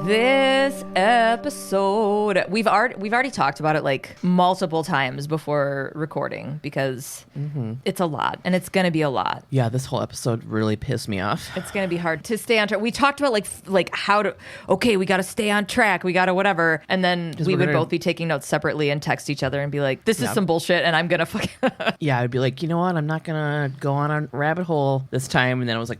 This episode, we've already talked about it like multiple times before recording because it's a lot, and it's gonna be a lot. Yeah, this whole episode really pissed me off. It's gonna be hard to stay on track. We talked about like how to, okay, we gotta stay on track, we gotta whatever, and then we would both be taking notes separately and text each other and be like, this is some bullshit, and I'm gonna fucking yeah, I'd be like, you know what, I'm not gonna go on a rabbit hole this time, and then I was like,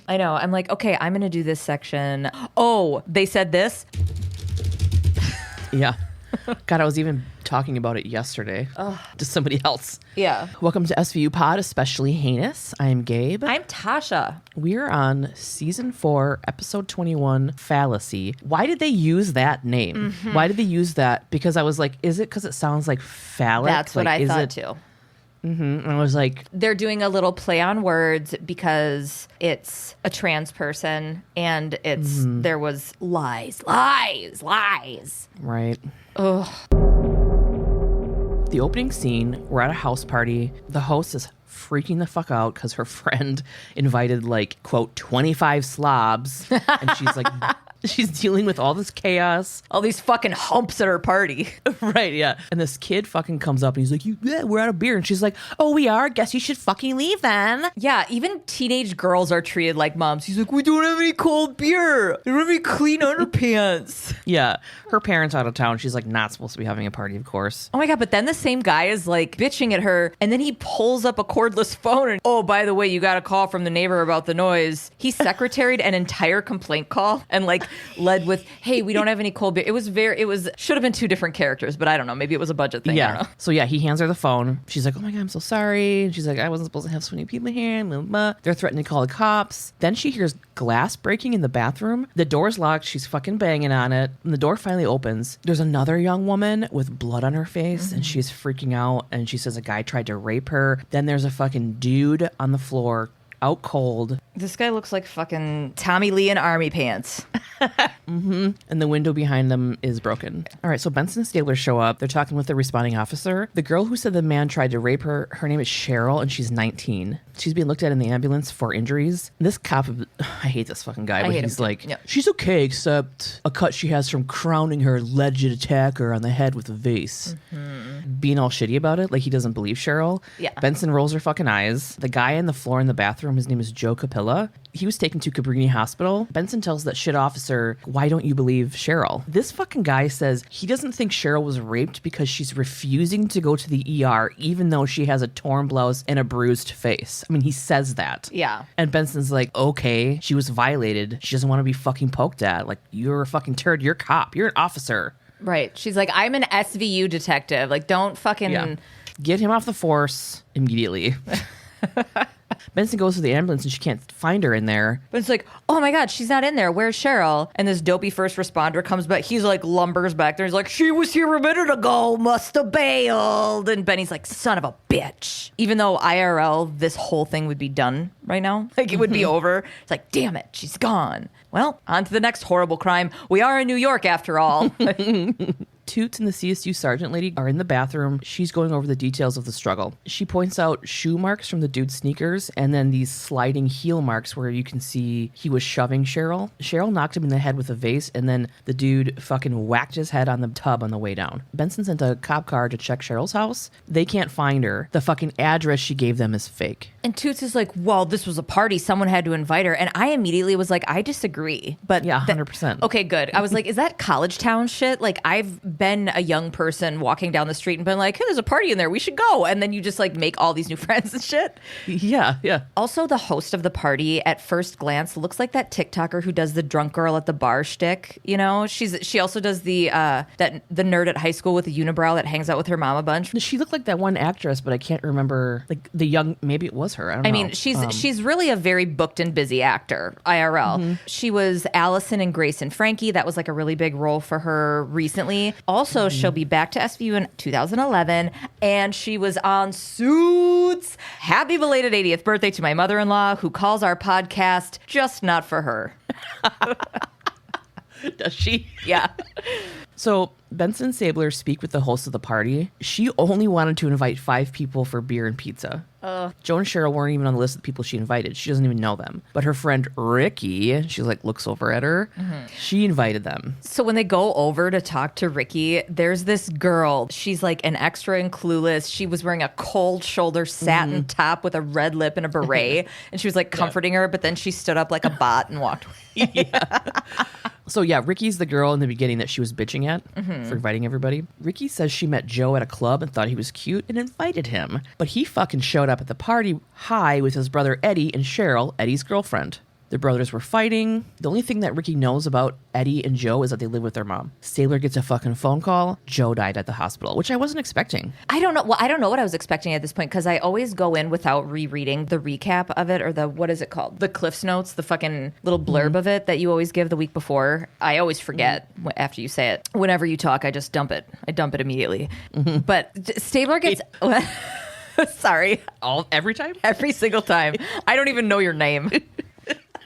I know. I'm like, okay, I'm going to do this section. Oh, they said this? Yeah. God, I was even talking about it yesterday to somebody else. Yeah. Welcome to SVU Pod, Especially Heinous. I'm Gabe. I'm Tasha. We're on Season 4, Episode 21, Fallacy. Why did they use that name? Why did they use that? Because I was like, is it because it sounds like phallic? That's what I thought too. And I was like, they're doing a little play on words because it's a trans person and it's there was lies. right. Ugh. The opening scene, we're at a house party. The host is freaking the fuck out because her friend invited like, quote, 25 slobs. And she's like, she's dealing with all this chaos. All these fucking humps at her party. Right, yeah. And this kid fucking comes up and he's like, we're out of beer. And she's like, oh, we are? Guess you should fucking leave then. Yeah, even teenage girls are treated like moms. He's like, we don't have any cold beer. We don't have any clean underpants. Yeah. Her parents out of town. She's like not supposed to be having a party, of course. Oh my God, but then the same guy is like bitching at her and then he pulls up a cordless phone and, oh, by the way, you got a call from the neighbor about the noise. He secretaried an entire complaint call and like led with, hey, we don't have any cold beer. It was should have been two different characters, but I don't know. Maybe it was a budget thing. I don't know. So yeah, he hands her the phone. She's like, oh my God, I'm so sorry. And she's like, I wasn't supposed to have so many people here. Blah, blah. They're threatening to call the cops. Then she hears glass breaking in the bathroom. The door's locked. She's fucking banging on it. And the door finally opens. There's another young woman with blood on her face and she's freaking out. And she says a guy tried to rape her. Then there's a fucking dude on the floor out cold. This guy looks like fucking Tommy Lee in army pants. And the window behind them is broken. All right, so Benson and Stabler show up. They're talking with the responding officer. The girl who said the man tried to rape her, her name is Cheryl, and she's 19. She's being looked at in the ambulance for injuries. This cop, I hate this fucking guy, but he's like, she's okay, except a cut she has from crowning her alleged attacker on the head with a vase. Being all shitty about it, like he doesn't believe Cheryl. Yeah. Benson rolls her fucking eyes. The guy on the floor in the bathroom, his name is Joe Capilla. He was taken to Cabrini Hospital. Benson tells that shit officer, why don't you believe Cheryl? This fucking guy says he doesn't think Cheryl was raped because she's refusing to go to the ER even though she has a torn blouse and a bruised face. I mean, he says that. Yeah. And Benson's like, okay, she was violated. She doesn't want to be fucking poked at. Like, you're a fucking turd. You're a cop. You're an officer. Right. She's like, I'm an SVU detective. Like, don't fucking... Yeah. Get him off the force immediately. Benson goes to the ambulance and she can't find her in there. But it's like, oh my God, she's not in there. Where's Cheryl? And this dopey first responder comes back. He's like lumbers back there. He's like, she was here a minute ago. Must have bailed. And Benny's like, son of a bitch. Even though IRL, this whole thing would be done right now. Like it would be over. It's like, damn it, she's gone. Well, on to the next horrible crime. We are in New York after all. Toots and the CSU sergeant lady are in the bathroom. She's going over the details of the struggle. She points out shoe marks from the dude's sneakers and then these sliding heel marks where you can see he was shoving Cheryl. Cheryl knocked him in the head with a vase and then the dude fucking whacked his head on the tub on the way down. Benson sent a cop car to check Cheryl's house. They can't find her. The fucking address she gave them is fake. And Toots is like, well, this was a party. Someone had to invite her. And I immediately was like, I disagree. But yeah, 100%. Okay, good. I was like, is that college town shit? Like I've been a young person walking down the street and been like, hey, there's a party in there. We should go. And then you just like make all these new friends and shit. Yeah, yeah. Also, the host of the party at first glance looks like that TikToker who does the drunk girl at the bar shtick. You know, she also does the nerd at high school with the unibrow that hangs out with her mom a bunch. She looked like that one actress, but I can't remember like the young. Maybe it was her. I don't know. I mean, she's really a very booked and busy actor. IRL. She was Allison in Grace and Frankie. That was like a really big role for her recently. Also, she'll be back to SVU in 2011, and she was on Suits. Happy belated 80th birthday to my mother-in-law, who calls our podcast Just Not For Her. Does she? Yeah. So Benson and Stabler speak with the host of the party. She only wanted to invite 5 people for beer and pizza. Joe and Cheryl weren't even on the list of the people she invited. She doesn't even know them. But her friend Ricky, she like looks over at her. She invited them. So when they go over to talk to Ricky, there's this girl. She's like an extra and clueless. She was wearing a cold shoulder satin top with a red lip and a beret. And she was like comforting her, but then she stood up like a bot and walked away. So yeah, Ricky's the girl in the beginning that she was bitching at for inviting everybody. Ricky says she met Joe at a club and thought he was cute and invited him. But he fucking showed up at the party high with his brother Eddie and Cheryl, Eddie's girlfriend. Their brothers were fighting. The only thing that Ricky knows about Eddie and Joe is that they live with their mom. Stabler gets a fucking phone call. Joe died at the hospital, which I wasn't expecting. I don't know. Well, I don't know what I was expecting at this point because I always go in without rereading the recap of it or the, what is it called? The Cliff's Notes, the fucking little blurb of it that you always give the week before. I always forget after you say it. Whenever you talk, I just dump it. I dump it immediately. But Stabler gets... Sorry. Every time? Every single time. I don't even know your name.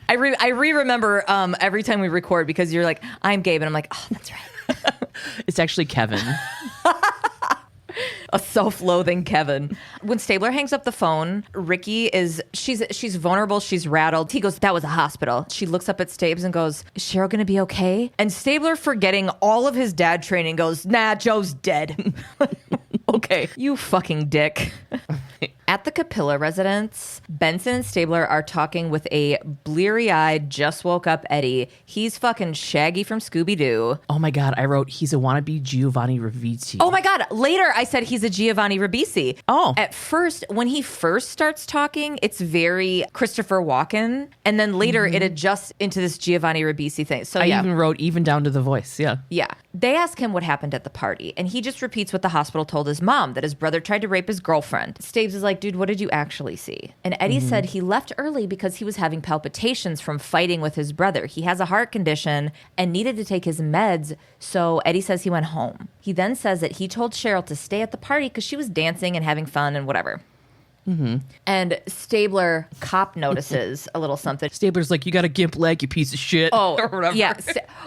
I remember every time we record because you're like, I'm Gabe, and I'm like, oh, that's right. It's actually Kevin. A self-loathing Kevin. When Stabler hangs up the phone, Ricky she's vulnerable, she's rattled. He goes, that was a hospital. She looks up at Stabs and goes, is Cheryl gonna be okay? And Stabler, forgetting all of his dad training, goes, nah, Joe's dead. Okay. You fucking dick. At the Capilla residence, Benson and Stabler are talking with a bleary-eyed, just woke up Eddie. He's fucking Shaggy from Scooby-Doo. Oh my God, I wrote, he's a wannabe Giovanni Ribisi. Oh my God, later I said he's a Giovanni Ribisi. Oh. At first, when he first starts talking, it's very Christopher Walken, and then later it adjusts into this Giovanni Ribisi thing. So I even wrote even down to the voice, yeah. Yeah. They ask him what happened at the party, and he just repeats what the hospital told his mom, that his brother tried to rape his girlfriend. Staves is like, dude, what did you actually see? And Eddie said he left early because he was having palpitations from fighting with his brother. He has a heart condition and needed to take his meds, so Eddie says he went home. He then says that he told Cheryl to stay at the party because she was dancing and having fun and whatever. And Stabler cop notices a little something. Stabler's like, you got a gimp leg, you piece of shit. Oh, or whatever. yeah.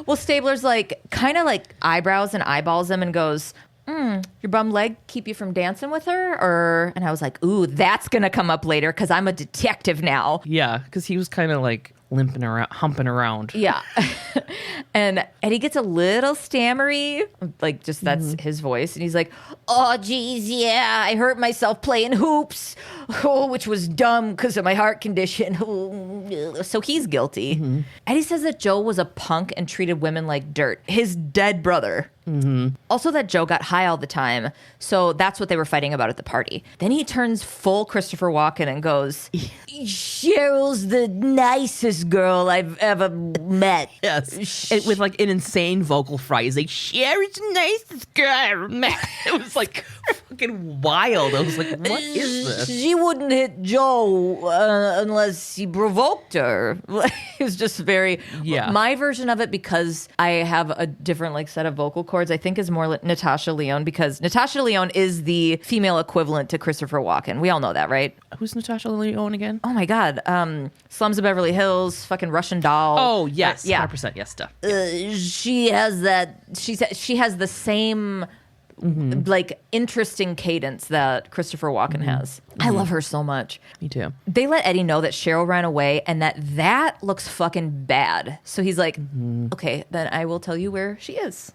Well, Stabler's like, kind of like eyebrows and eyeballs him and goes, your bum leg keep you from dancing with her? Or, and I was like, ooh, that's going to come up later because I'm a detective now. Yeah, because he was kind of like limping around, humping around. Yeah. And Eddie gets a little stammery, like just that's his voice. And he's like, oh, geez, yeah, I hurt myself playing hoops, which was dumb because of my heart condition. So he's guilty. Eddie says that Joe was a punk and treated women like dirt. His dead brother. Also that Joe got high all the time. So that's what they were fighting about at the party. Then he turns full Christopher Walken and goes, Cheryl's the nicest girl I've ever met. Yes. With like an insane vocal fry. He's like, Cheryl's the nicest girl I ever met. It was like fucking wild. I was like, what is this? She wouldn't hit Joe unless he provoked her. It was just very... Yeah. My version of it, because I have a different like set of vocal cords, I think is more like Natasha Lyonne, because Natasha Lyonne is the female equivalent to Christopher Walken. We all know that, right? Who's Natasha Lyonne again? Oh my God. Slums of Beverly Hills, fucking Russian Doll. Oh, yes. Yeah. 100% yes stuff. She has that, she has the same like interesting cadence that Christopher Walken has. I love her so much. Me too. They let Eddie know that Cheryl ran away and that looks fucking bad. So he's like, okay, then I will tell you where she is.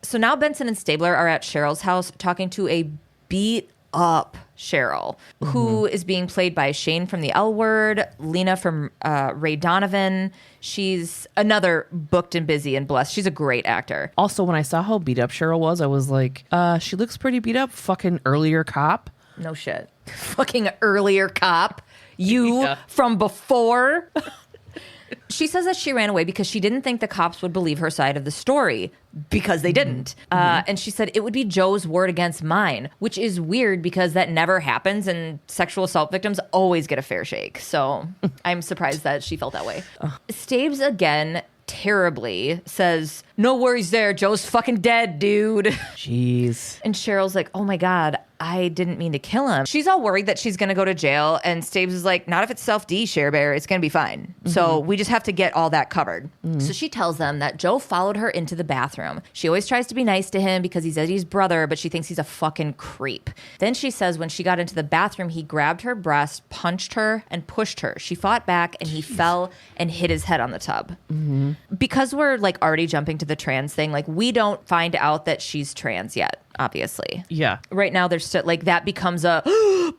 So now Benson and Stabler are at Cheryl's house talking to a beat up Cheryl, who is being played by Shane from the L Word, Lena from Ray Donovan. She's another booked and busy and blessed. She's a great actor. Also, when I saw how beat up Cheryl was, I was like, she looks pretty beat up. Fucking earlier cop. No shit. Fucking earlier cop. You from before. She says that she ran away because she didn't think the cops would believe her side of the story, because they didn't. And she said it would be Joe's word against mine, which is weird because that never happens and sexual assault victims always get a fair shake. So I'm surprised that she felt that way. Staves again terribly says, no worries there, Joe's fucking dead, dude. Jeez. And Cheryl's like, oh my God, I didn't mean to kill him. She's all worried that she's going to go to jail. And Stabes is like, not if it's self-D, Cher Bear. It's going to be fine. So we just have to get all that covered. So she tells them that Joe followed her into the bathroom. She always tries to be nice to him because he's Eddie's brother, but she thinks he's a fucking creep. Then she says when she got into the bathroom, he grabbed her breast, punched her, and pushed her. She fought back and he fell and hit his head on the tub. Because we're like already jumping to the trans thing, like we don't find out that she's trans yet. Obviously. Yeah. Right now, there's still like that becomes a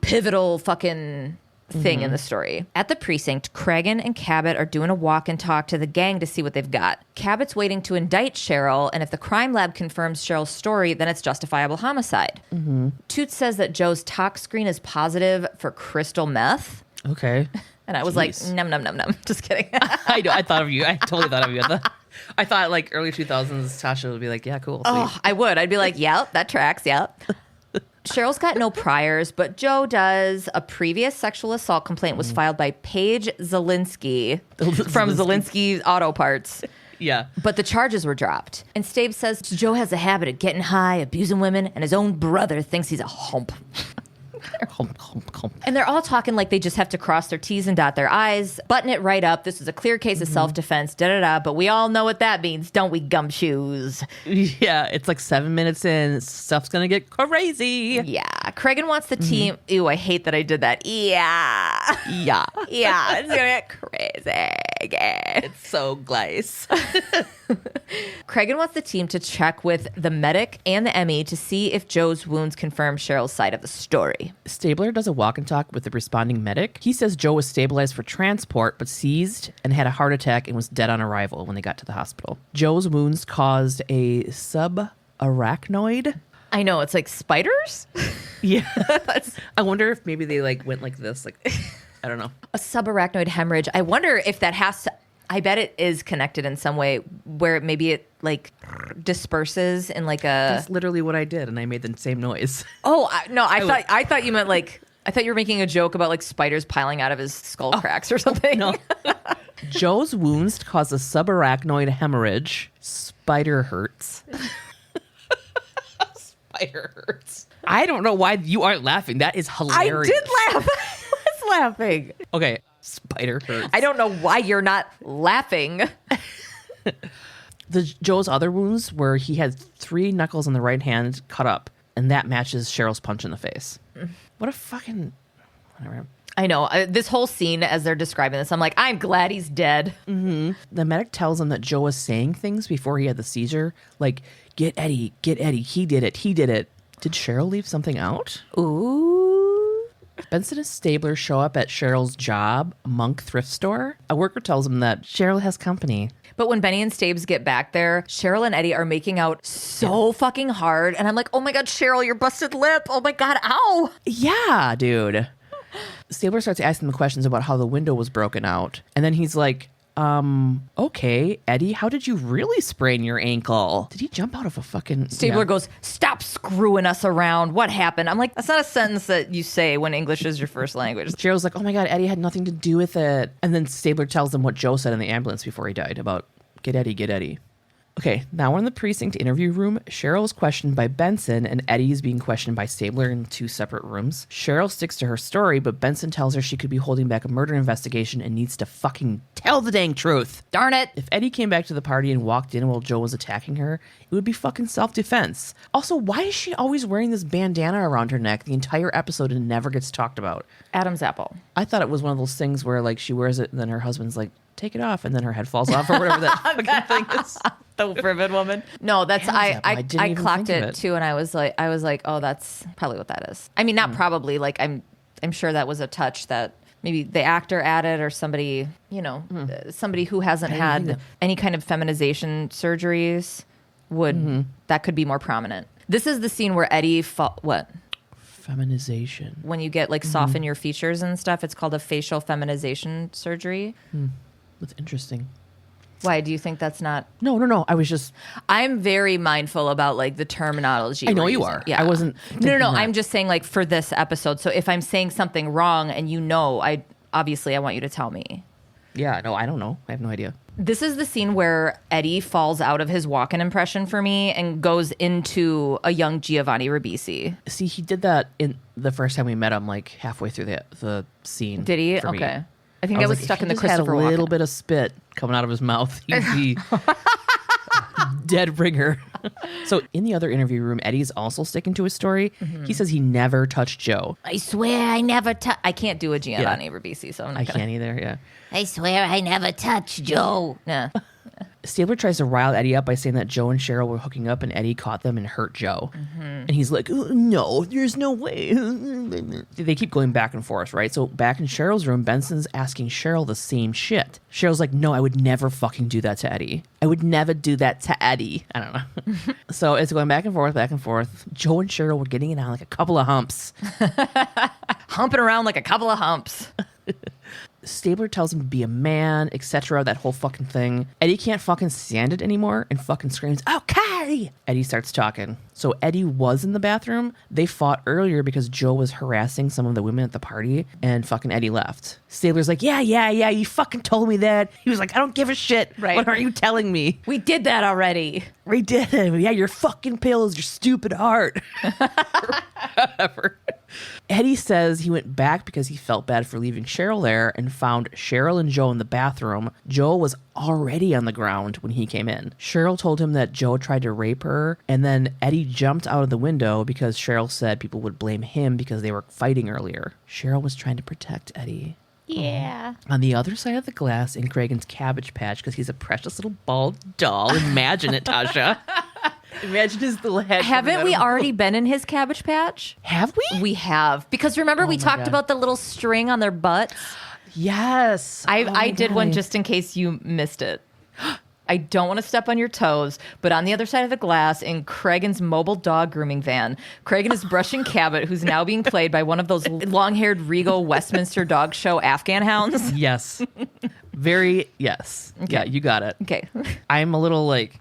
pivotal fucking thing in the story. At the precinct, Cregan and Cabot are doing a walk and talk to the gang to see what they've got. Cabot's waiting to indict Cheryl, and if the crime lab confirms Cheryl's story, then it's justifiable homicide. Toots says that Joe's tox screen is positive for crystal meth. Okay. And I was like, num, num, num, num. Just kidding. I know. I thought of you. I totally thought of you. I thought like early 2000s, Tasha would be like, yeah, cool. Sweet. Oh, I would. I'd be like, yep, that tracks. Yep. Cheryl's got no priors, but Joe does. A previous sexual assault complaint was filed by Paige Zielinski from Zielinski Auto Parts. Yeah. But the charges were dropped. And Stabes says Joe has a habit of getting high, abusing women, and his own brother thinks he's a hump. And they're all talking like they just have to cross their T's and dot their I's, button it right up. This is a clear case of self-defense, da-da-da. But we all know what that means, don't we, gumshoes? Yeah, it's like 7 minutes in. Stuff's going to get crazy. Yeah. Cregan wants the team. Ew, I hate that I did that. Yeah. Yeah. Yeah, it's going to get crazy again. It's so glace. Cregan wants the team to check with the medic and the ME to see if Joe's wounds confirm Cheryl's side of the story. Stabler does a walk and talk with the responding medic. He says Joe was stabilized for transport, but seized and had a heart attack and was dead on arrival when they got to the hospital. Joe's wounds caused a subarachnoid. I know, it's like spiders? Yeah. I wonder if maybe they like went like this. Like, I don't know. A subarachnoid hemorrhage. I wonder if that has to... I bet it is connected in some way where maybe it like disperses in like a... That's literally what I did, and I made the same noise. Oh, I thought you meant like... I thought you were making a joke about like spiders piling out of his skull cracks or something. No. Joe's wounds cause a subarachnoid hemorrhage. Spider hurts. Spider hurts. I don't know why you aren't laughing. That is hilarious. I did laugh. I was laughing. Okay. Spider hurts. I don't know why you're not laughing. Joe's other wounds were he had 3 knuckles on the right hand cut up, and that matches Cheryl's punch in the face. What a fucking... Whatever. I know. This whole scene, as they're describing this, I'm like, I'm glad he's dead. Mm-hmm. The medic tells him that Joe was saying things before he had the seizure, like, get Eddie, he did it, he did it. Did Cheryl leave something out? Ooh. Benson and Stabler show up at Cheryl's job, Monk Thrift Store. A worker tells him that Cheryl has company. But when Benny and Stabes get back there, Cheryl and Eddie are making out so fucking hard. And I'm like, oh my God, Cheryl, your busted lip. Oh my God, ow. Yeah, dude. Stabler starts asking the questions about how the window was broken out. And then he's like, okay, Eddie, how did you really sprain your ankle? Did he jump out of a fucking... Stabler goes, stop screwing us around. What happened? I'm like, that's not a sentence that you say when English is your first language. Cheryl's like, oh my God, Eddie had nothing to do with it. And then Stabler tells him what Joe said in the ambulance before he died about, get Eddie, get Eddie. Okay, now we're in the precinct interview room. Cheryl is questioned by Benson, and Eddie is being questioned by Stabler in 2 separate rooms. Cheryl sticks to her story, but Benson tells her she could be holding back a murder investigation and needs to fucking tell the dang truth. Darn it. If Eddie came back to the party and walked in while Joe was attacking her, it would be fucking self-defense. Also, why is she always wearing this bandana around her neck the entire episode and never gets talked about? Adam's apple. I thought it was one of those things where like she wears it and then her husband's like, take it off, and then her head falls off or whatever that fucking thing is. The vivid woman. No, that's I clocked it too, and I was like, oh, that's probably what that is. I mean, not probably. Like I'm sure that was a touch that maybe the actor added or somebody, somebody who hasn't had any kind of feminization surgeries would that could be more prominent. This is the scene where Eddie what? Feminization. When you get like soften your features and stuff, it's called a facial feminization surgery. That's interesting. Why do you think that's not? No. I was just. I'm very mindful about like the terminology. I know you are. Yeah. I wasn't. No. I'm just saying like for this episode. So if I'm saying something wrong and I want you to tell me. Yeah, no, I don't know. I have no idea. This is the scene where Eddie falls out of his walk-in impression for me and goes into a young Giovanni Ribisi. See, he did that in the first time we met him, like halfway through the scene. Did he? For me. Okay. I think I was like, stuck if in he the just had Christopher a little Walken. bit of spit coming out of his mouth, he'd be dead ringer. So in the other interview room, Eddie's also sticking to his story. He says he never touched Joe. I swear I never I can't do a Giovanni Ribisi, so I'm not I gonna. can't either, yeah. I swear I never touched Joe. Nah. Stabler tries to rile Eddie up by saying that Joe and Cheryl were hooking up and Eddie caught them and hurt Joe. And he's like, no, there's no way. They keep going back and forth, right? So back in Cheryl's room, Benson's asking Cheryl the same shit. Cheryl's like, no, I would never fucking do that to Eddie. I would never do that to Eddie. I don't know. So it's going back and forth, back and forth. Joe and Cheryl were getting it on like a couple of humps. Humping around like a couple of humps. Stabler tells him to be a man, etc., that whole fucking thing. Eddie can't fucking stand it anymore and fucking screams, okay! Eddie starts talking. So Eddie was in the bathroom. They fought earlier because Joe was harassing some of the women at the party and fucking Eddie left. Stabler's like, yeah, you fucking told me that. He was like, I don't give a shit. Right. What are you telling me? We did that already. We did it. Yeah, your fucking pills, your stupid heart. Whatever. Eddie says he went back because he felt bad for leaving Cheryl there and found Cheryl and Joe in the bathroom. Joe was already on the ground when he came in. Cheryl told him that Joe tried to rape her, and then Eddie jumped out of the window because Cheryl said people would blame him because they were fighting earlier. Cheryl was trying to protect Eddie. Yeah. On the other side of the glass in Cragen's Cabbage Patch, because he's a precious little bald doll. Imagine it, Tasha. Imagine his little head. Haven't we already been in his Cabbage Patch? Have we? We have. Because remember we my talked God. about the little string on their butts? Yes. I did one just in case you missed it. I don't want to step on your toes, but on the other side of the glass in Cragen's mobile dog grooming van, Cragen is brushing Cabot, who's now being played by one of those long-haired Regal Westminster dog show Afghan hounds. Yes. Very, yes. Okay. Yeah, you got it. Okay. I'm a little like,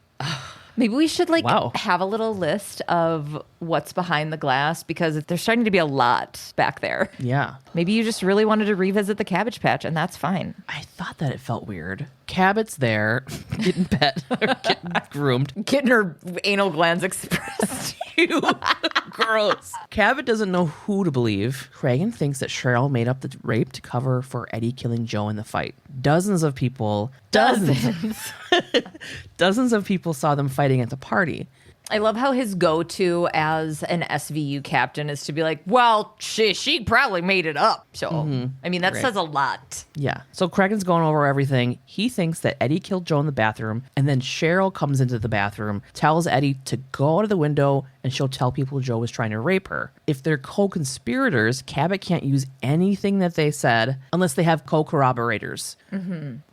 Maybe we should Wow. have a little list of what's behind the glass because there's starting to be a lot back there. yeah. Maybe you just really wanted to revisit the Cabbage Patch, and that's fine. I thought that it felt weird. Cabot's there, getting pet, getting groomed. Getting her anal glands expressed. Ew. Gross. Cabot doesn't know who to believe. Cragen thinks that Cheryl made up the rape to cover for Eddie killing Joe in the fight. Dozens of people of people saw them fighting at the party. I love how his go-to as an SVU captain is to be like, well, she probably made it up. So, I mean, that Right. says a lot. Yeah. So Cragen's going over everything. He thinks that Eddie killed Joe in the bathroom, and then Cheryl comes into the bathroom, tells Eddie to go out of the window, and she'll tell people Joe was trying to rape her. If they're co-conspirators, Cabot can't use anything that they said unless they have co-corroborators.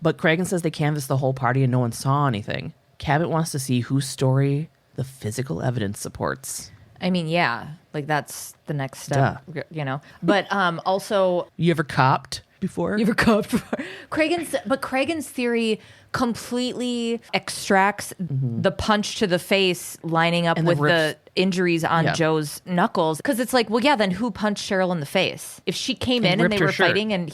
But Cragen says they canvassed the whole party and no one saw anything. Cabot wants to see whose story the physical evidence supports. I mean, yeah, like that's the next step, you know. But also, You ever copped before? you ever copped before? Cragen's theory completely extracts the punch to the face lining up And with rips- the injuries on Yeah. Joe's knuckles. Because it's like, well, yeah, then who punched Cheryl in the face? If she came in and ripped they her were shirt. fighting and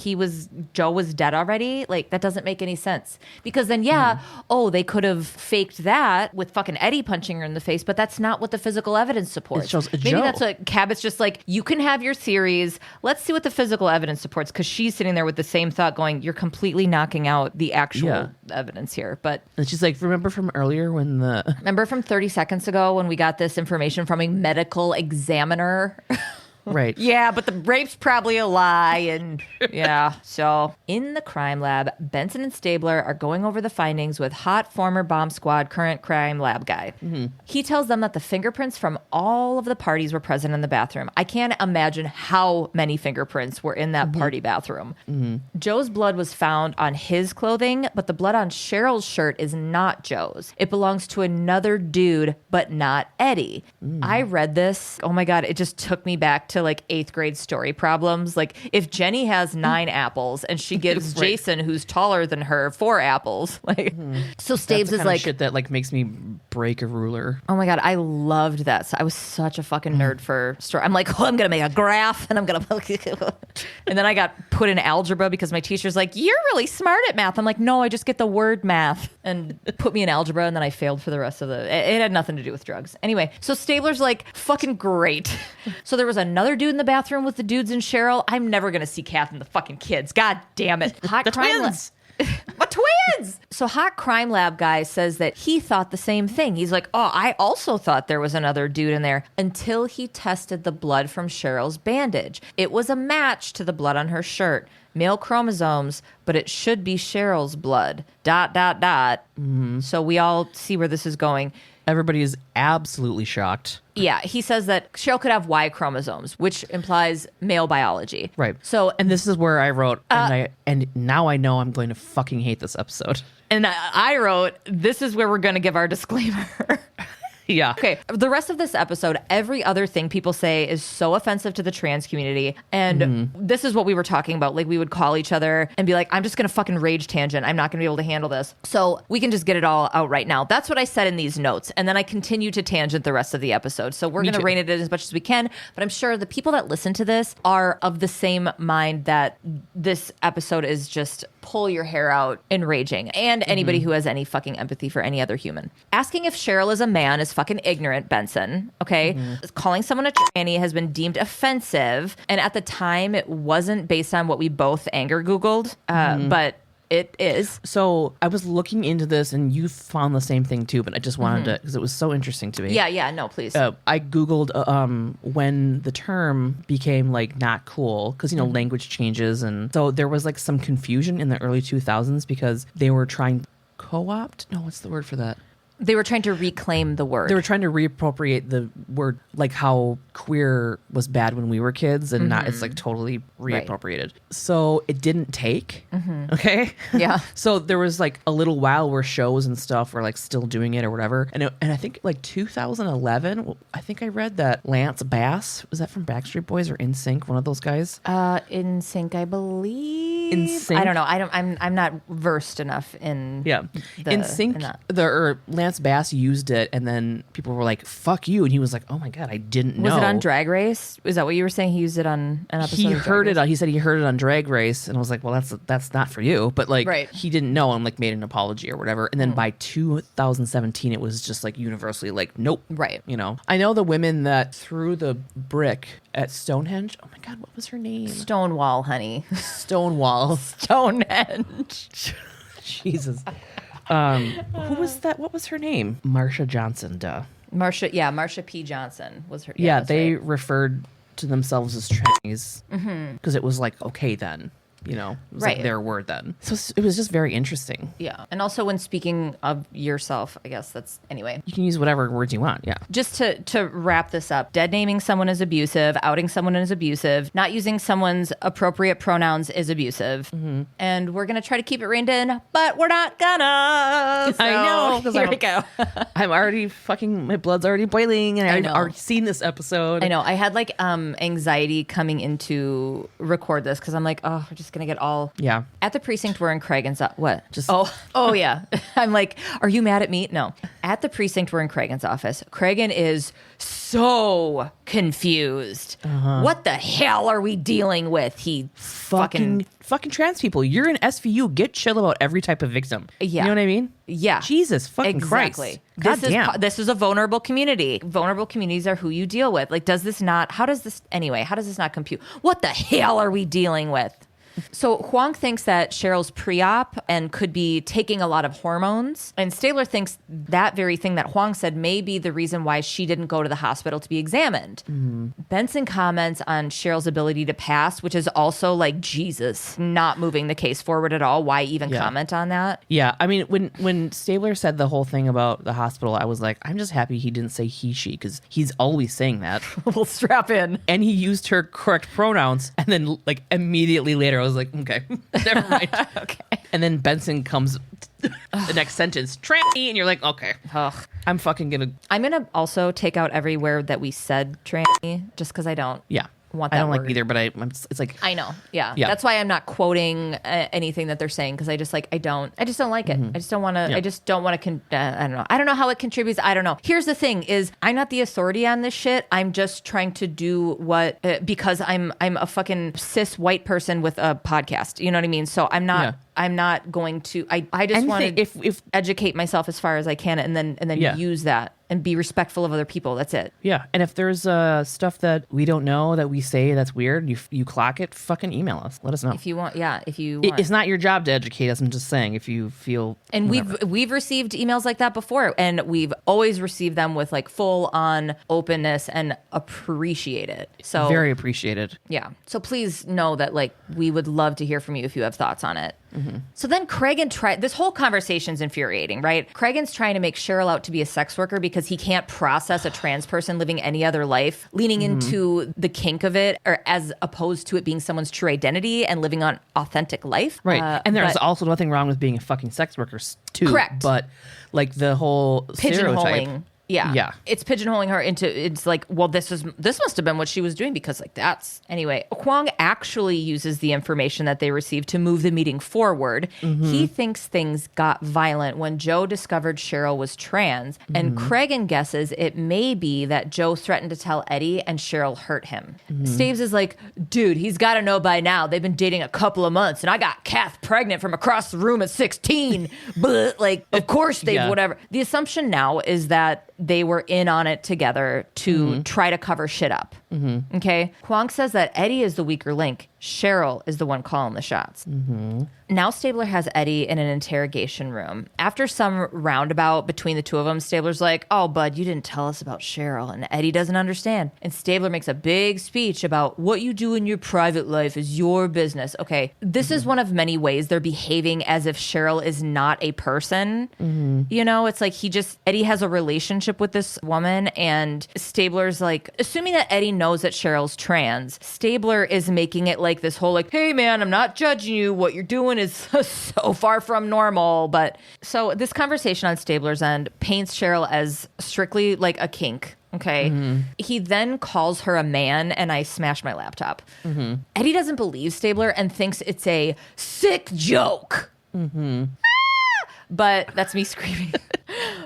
Joe was dead already, like that doesn't make any sense. Because then, they could have faked that with fucking Eddie punching her in the face, but that's not what the physical evidence supports. It shows Maybe Joe. that's what Cabot's just like, you can have your theories. Let's see what the physical evidence supports. Because she's sitting there with the same thought going, you're completely knocking out the actual evidence here. But And she's like, remember from earlier when remember from 30 seconds ago when we got this information from a medical examiner? Right. Yeah, but the rape's probably a lie. And yeah, so in the crime lab, Benson and Stabler are going over the findings with hot former bomb squad, current crime lab guy. He tells them that the fingerprints from all of the parties were present in the bathroom. I can't imagine how many fingerprints were in that party bathroom. Joe's blood was found on his clothing, but the blood on Cheryl's shirt is not Joe's. It belongs to another dude, but not Eddie. I read this. Oh my God, it just took me back to to like 8th grade story problems. Like if Jenny has 9 apples and she gives Jason, who's taller than her, 4 apples. Like, so Staves is like shit that like makes me break a ruler. Oh my God, I loved that. So I was such a fucking nerd for story. I'm like, I'm going to make a graph and I'm going to, and then I got put in algebra because my teacher's like, you're really smart at math. I'm like, no, I just get the word math, and put me in algebra. And then I failed for the rest of it had nothing to do with drugs. Anyway, so Stabler's like, fucking great. So there was another dude in the bathroom with the dudes and Cheryl. I'm never going to see Kath and the fucking kids. God damn it. Hot The crime twins. But twins! So Hot Crime Lab guy says that he thought the same thing. He's like, oh, I also thought there was another dude in there until he tested the blood from Cheryl's bandage. It was a match to the blood on her shirt. Male chromosomes, but it should be Cheryl's blood. ... So we all see where this is going. Everybody is absolutely shocked. Yeah, he says that Cheryl could have Y chromosomes, which implies male biology. Right. So, and this is where I wrote, and now I know I'm going to fucking hate this episode. And I wrote, this is where we're going to give our disclaimer. Yeah. Okay. The rest of this episode, every other thing people say is so offensive to the trans community. And this is what we were talking about. Like, we would call each other and be like, I'm just going to fucking rage tangent. I'm not going to be able to handle this. So we can just get it all out right now. That's what I said in these notes. And then I continue to tangent the rest of the episode. So we're going to rein it in as much as we can. But I'm sure the people that listen to this are of the same mind that this episode is just pull your hair out and raging. And anybody who has any fucking empathy for any other human. Asking if Cheryl is a man is fucking ignorant, Benson. Okay? Calling someone a tranny has been deemed offensive. And at the time, it wasn't based on what we both anger Googled. But it is. So I was looking into this, and you found the same thing too, but I just wanted to, because it was so interesting to me. Yeah, no, please. I Googled when the term became like not cool, because, you know, language changes. And so there was like some confusion in the early 2000s because they were trying co-opt? No, what's the word for that? They were trying to reclaim the word. They were trying to reappropriate the word, like how queer was bad when we were kids, and not it's like totally reappropriated. Right. So it didn't take. Okay. Yeah. So there was like a little while where shows and stuff were like still doing it or whatever. And I think like 2011, I think I read that Lance Bass, was that from Backstreet Boys or NSYNC, one of those guys? NSYNC, I believe. NSYNC. I don't know. I'm not versed enough in. Yeah. NSYNC. Lance Bass used it, and then people were like, "Fuck you," and he was like, "Oh my God, I didn't know." Was it on Drag Race? Is that what you were saying? He used it on an episode. He heard it. He said he heard it on Drag Race, and I was like, "Well, that's not for you." But like, he didn't know, and like made an apology or whatever. And then by 2017, it was just like universally like, "Nope." Right. You know, I know the women that threw the brick at Stonehenge. Oh my God, what was her name? Stonewall, honey. Stonewall. Stonehenge. Jesus. Who was that? What was her name? Marsha Johnson, duh. Marsha P. Johnson was her. Yeah, they referred to themselves as trannies because it was like, okay then. You know, it was like their word then. So it was just very interesting. Yeah. And also when speaking of yourself, I guess that's, anyway. You can use whatever words you want, yeah. Just to wrap this up, dead naming someone is abusive, outing someone is abusive, not using someone's appropriate pronouns is abusive. And we're going to try to keep it reined in, but we're not gonna. So I know. Here we go. I'm already my blood's already boiling, and I've already seen this episode. I know. I had like anxiety coming into record this because I'm like, oh, we're just gonna get all at the precinct. We're in Cragen's what just oh yeah. I'm like, are you mad at me? No. At the precinct, we're in Cragen's office. Cragen is so confused. What the hell are we dealing with? He fucking trans people. You're in SVU. Get chill about every type of victim. Yeah. You know what I mean? Yeah. Jesus fucking Christ. This is a vulnerable community. Vulnerable communities are who you deal with. Like, how does this not compute? What the hell are we dealing with? So Huang thinks that Cheryl's pre-op and could be taking a lot of hormones. And Stabler thinks that very thing that Huang said may be the reason why she didn't go to the hospital to be examined. Benson comments on Cheryl's ability to pass, which is also like, Jesus, not moving the case forward at all. Why even comment on that? Yeah. I mean, when Stabler said the whole thing about the hospital, I was like, I'm just happy he didn't say he, she, because he's always saying that. We'll strap in. And he used her correct pronouns. And then like immediately later, I was like, okay, never mind. Okay. And then Benson comes the next sentence, tranny, and you're like, okay. I'm gonna also take out everywhere that we said tranny, just because I don't. Yeah. want that I don't word. like either, but it's like I know. Yeah. Yeah. That's why I'm not quoting anything that they're saying because I just like I just don't like it. I just don't want to. Yeah. I just don't want to. I don't know. I don't know how it contributes. I don't know. Here's the thing: is I'm not the authority on this shit. I'm just trying to do what because I'm a fucking cis white person with a podcast. You know what I mean? So I'm not. Yeah. I'm not going to. I just want to if educate myself as far as I can, and then Yeah. use that and be respectful of other people. That's it. Yeah, and if there's stuff that we don't know that we say that's weird, you clock it, fucking email us. Let us know. If you want, yeah. If you want. It's not your job to educate us. I'm just saying if you feel. And whatever. we've received emails like that before, and we've always received them with like full on openness and appreciate it. So very appreciated. yeah. So please know that like we would love to hear from you if you have thoughts on it. So then Cragen this whole conversation's infuriating, right? Cragen's trying to make Cheryl out to be a sex worker because he can't process a trans person living any other life, leaning into the kink of it, or as opposed to it being someone's true identity and living on authentic life. Right. And there's but also nothing wrong with being a fucking sex worker too. Correct. But like the whole stereotype. pigeonholing. Yeah. Yeah. It's pigeonholing her into, it's like, well, this must have been what she was doing because like that's, anyway, Kwong actually uses the information that they received to move the meeting forward. He thinks things got violent when Joe discovered Cheryl was trans, and Cragen guesses it may be that Joe threatened to tell Eddie and Cheryl hurt him. Staves is like, dude, he's got to know by now. They've been dating a couple of months and I got Kath pregnant from across the room at 16. But like, of course they Yeah. whatever. The assumption now is that they were in on it together to try to cover shit up. Okay. Kwong says that Eddie is the weaker link. Cheryl is the one calling the shots. Now Stabler has Eddie in an interrogation room. After some roundabout between the two of them, Stabler's like, oh, bud, you didn't tell us about Cheryl. And Eddie doesn't understand. And Stabler makes a big speech about what you do in your private life is your business. Okay, this is one of many ways they're behaving as if Cheryl is not a person. You know, it's like Eddie has a relationship with this woman, and Stabler's like, assuming that Eddie knows that Cheryl's trans, Stabler is making it like this whole like, hey man, I'm not judging you. What you're doing is so far from normal. But so this conversation on Stabler's end paints Cheryl as strictly like a kink. Okay. He then calls her a man, and I smash my laptop. Eddie doesn't believe Stabler and thinks it's a sick joke. But that's me screaming.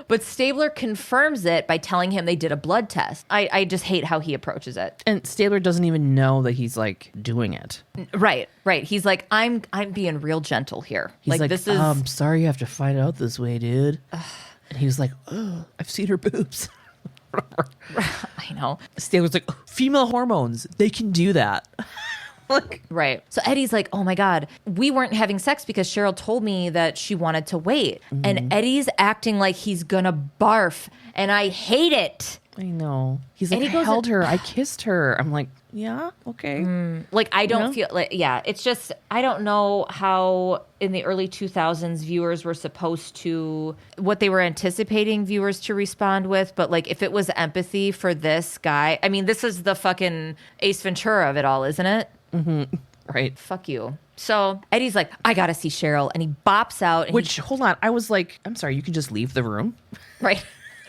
But Stabler confirms it by telling him they did a blood test. I just hate how he approaches it. And Stabler doesn't even know that he's like doing it. Right. He's like, I'm being real gentle here. He's like, this is I'm sorry you have to find out this way, dude. And he was like, oh, I've seen her boobs. I know. Stabler's like, female hormones, they can do that. Like, Right. So Eddie's like, oh my God, we weren't having sex because Cheryl told me that she wanted to wait. And Eddie's acting like he's gonna barf. And I hate it. I know. He's like, And he I goes held her, I kissed her. I'm like, yeah, okay. Like, I don't know? feel like, yeah, it's just, I don't know how in the early 2000s viewers were supposed to, what they were anticipating viewers to respond with. But like, if it was empathy for this guy, I mean, this is the fucking Ace Ventura of it all, isn't it? Right. Fuck you. So Eddie's like, I gotta see Cheryl. And he bops out. And Which, hold on, I was like, I'm sorry, you can just leave the room? right.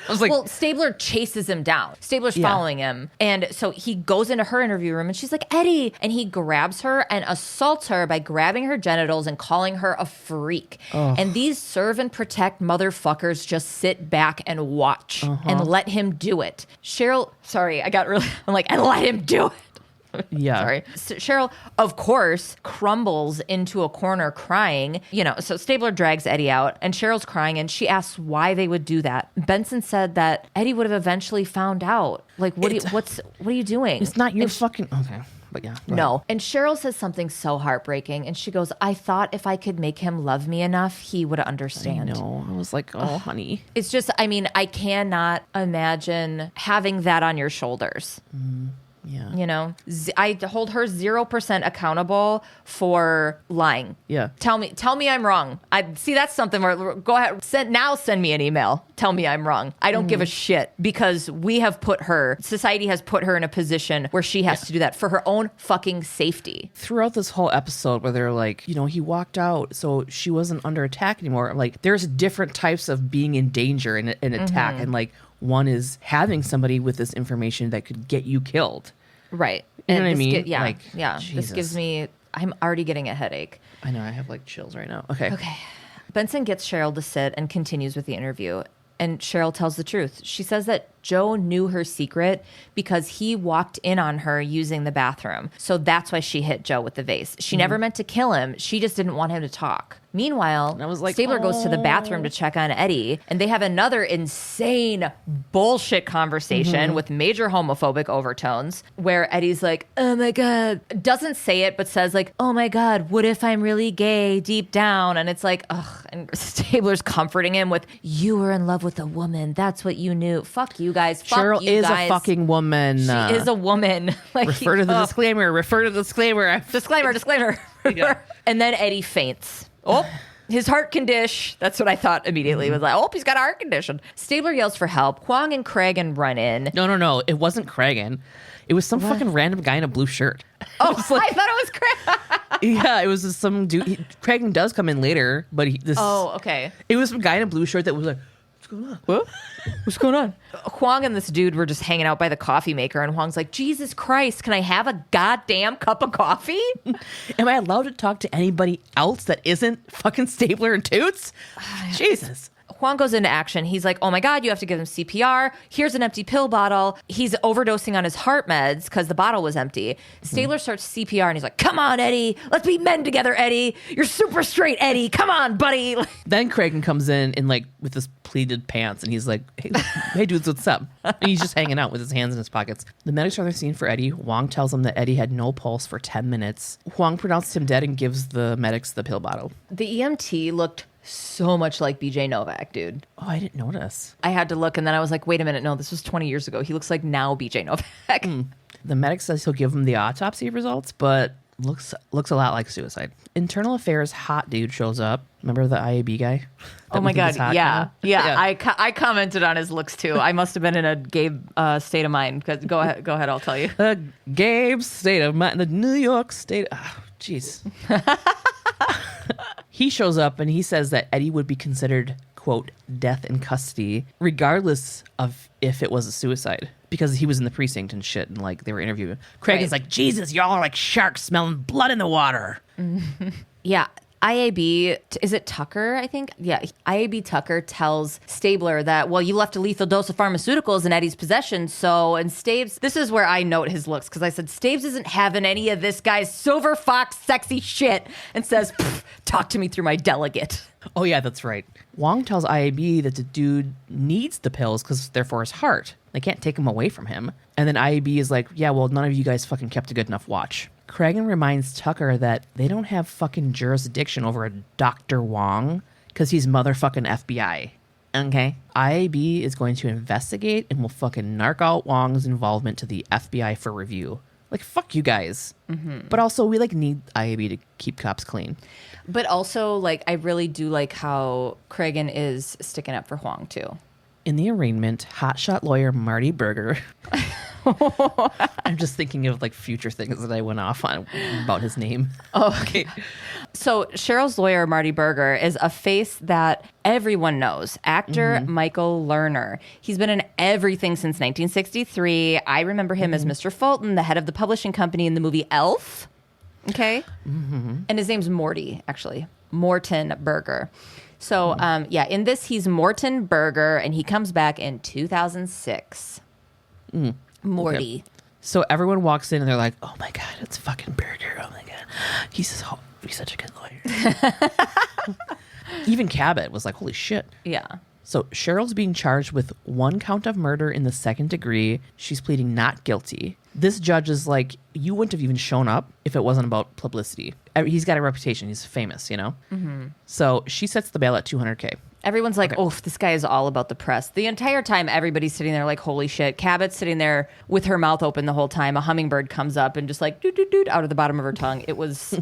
I was like, Well, Stabler chases him down. Stabler's following him. And so he goes into her interview room and she's like, Eddie. And he grabs her and assaults her by grabbing her genitals and calling her a freak. And these serve and protect motherfuckers just sit back and watch and let him do it. Cheryl, sorry, I'm like, and let him do it. yeah. Sorry. So Cheryl, of course, crumbles into a corner crying. You know, so Stabler drags Eddie out and Cheryl's crying and she asks why they would do that. Benson said that Eddie would have eventually found out. Like, what are you doing? It's not your fucking, okay. But yeah. go No. And Cheryl says something so heartbreaking. And she goes, I thought if I could make him love me enough, he would understand. ahead. No, I was like, oh, honey. It's just, I mean, I cannot imagine having that on your shoulders. Yeah. You know, I hold her 0% accountable for lying. Yeah. Tell me I'm wrong. I see that's something where go ahead, send me an email. Tell me I'm wrong. I don't give a shit because society has put her in a position where she has to do that for her own fucking safety. Throughout this whole episode where they're like, you know, he walked out so she wasn't under attack anymore. Like, there's different types of being in danger and attack. And like, one is having somebody with this information that could get you killed. Right. You know what I this mean? yeah. Like, yeah. This Jesus. gives me, I'm already getting a headache. I know, I have like chills right now. Okay. Okay. Benson gets Cheryl to sit and continues with the interview. And Cheryl tells the truth. She says that Joe knew her secret because he walked in on her using the bathroom. So that's why she hit Joe with the vase. She never meant to kill him. She just didn't want him to talk. Meanwhile, I was like, Stabler goes to the bathroom to check on Eddie, and they have another insane bullshit conversation with major homophobic overtones where Eddie's like, oh my God, doesn't say it, but says like, oh my God, what if I'm really gay deep down? And it's like, ugh. And Stabler's comforting him with, you were in love with a woman. That's what you knew. Fuck you guys. Fuck Cheryl you is guys. a fucking woman. She is a woman. Like, Refer to the disclaimer. Refer to the disclaimer. Disclaimer. Yeah. And then Eddie faints. Oh, his heart condition. That's what I thought immediately. Was like, oh, he's got a heart condition. Stabler yells for help. Kwong and Cragen run in. No. It wasn't Cragen. It was some fucking random guy in a blue shirt. Oh, I thought it was Cragen. Yeah, it was just some dude. Cragen does come in later, but Oh, okay. It was some guy in a blue shirt that was like, what's going on? What? What's going on? Kwong and this dude were just hanging out by the coffee maker, and Huang's like, Jesus Christ, can I have a goddamn cup of coffee? Am I allowed to talk to anybody else that isn't fucking Stabler and Toots? Jesus. Huang goes into action. He's like, oh my God, you have to give him CPR. Here's an empty pill bottle. He's overdosing on his heart meds because the bottle was empty. Stabler starts CPR and he's like, come on, Eddie. Let's be men together, Eddie. You're super straight, Eddie. Come on, buddy. Then Cragen comes in like with his pleated pants and he's like, hey dudes, what's up? And he's just hanging out with his hands in his pockets. The medics are on the scene for Eddie. Huang tells him that Eddie had no pulse for 10 minutes. Huang pronounced him dead and gives the medics the pill bottle. The EMT looked so much like BJ Novak, dude. Oh, I didn't notice. I had to look, and then I was like, wait a minute, no, this was 20 years ago. He looks like now BJ Novak. The medic says he'll give him the autopsy results, but looks a lot like suicide. Internal Affairs hot dude shows up. Remember the IAB guy? Oh my God, yeah. Yeah. I commented on his looks too. I must have been in a gay state of mind. Go ahead, I'll tell you. Gabe's state of mind, the New York state. Oh, jeez. He shows up and he says that Eddie would be considered, quote, death in custody, regardless of if it was a suicide, because he was in the precinct and shit, and like they were interviewing. Cragen's like, Jesus, y'all are like sharks smelling blood in the water. Yeah. IAB, is it Tucker, I think? Yeah. IAB Tucker tells Stabler that, well, you left a lethal dose of pharmaceuticals in Eddie's possession. So, and Staves, this is where I note his looks, because I said, Staves isn't having any of this guy's silver fox sexy shit, and says, talk to me through my delegate. Oh, yeah, that's right. Wong tells IAB that the dude needs the pills because they're for his heart. They can't take them away from him. And then IAB is like, yeah, well, none of you guys fucking kept a good enough watch. Cragen reminds Tucker that they don't have fucking jurisdiction over a Dr. Wong because he's motherfucking FBI. Okay? IAB is going to investigate and will fucking narc out Wong's involvement to the FBI for review. Like, fuck you guys. But also, we, like, need IAB to keep cops clean. But also, like, I really do like how Cragen is sticking up for Huang, too. In the arraignment, hotshot lawyer Marty Berger. I'm just thinking of like future things that I went off on about his name. Oh, okay. So Cheryl's lawyer, Marty Berger, is a face that everyone knows. Actor Michael Lerner. He's been in everything since 1963. I remember him as Mr. Fulton, the head of the publishing company in the movie Elf. Okay? And his name's Morty, actually. Morton Berger. So, in this, he's Morton Berger, and he comes back in 2006. Morty. Okay. So everyone walks in, and they're like, oh my God, it's fucking Berger. Oh my God. He's such a good lawyer. Even Cabot was like, holy shit. Yeah. So Cheryl's being charged with 1 count of murder in the 2nd degree. She's pleading not guilty. This judge is like, you wouldn't have even shown up if it wasn't about publicity. He's got a reputation. He's famous, you know? So she sets the bail at $200K. Everyone's like, oh, this guy is all about the press. The entire time, everybody's sitting there like, holy shit. Cabot's sitting there with her mouth open the whole time. A hummingbird comes up and just like, doot, doot, doot, out of the bottom of her tongue. It was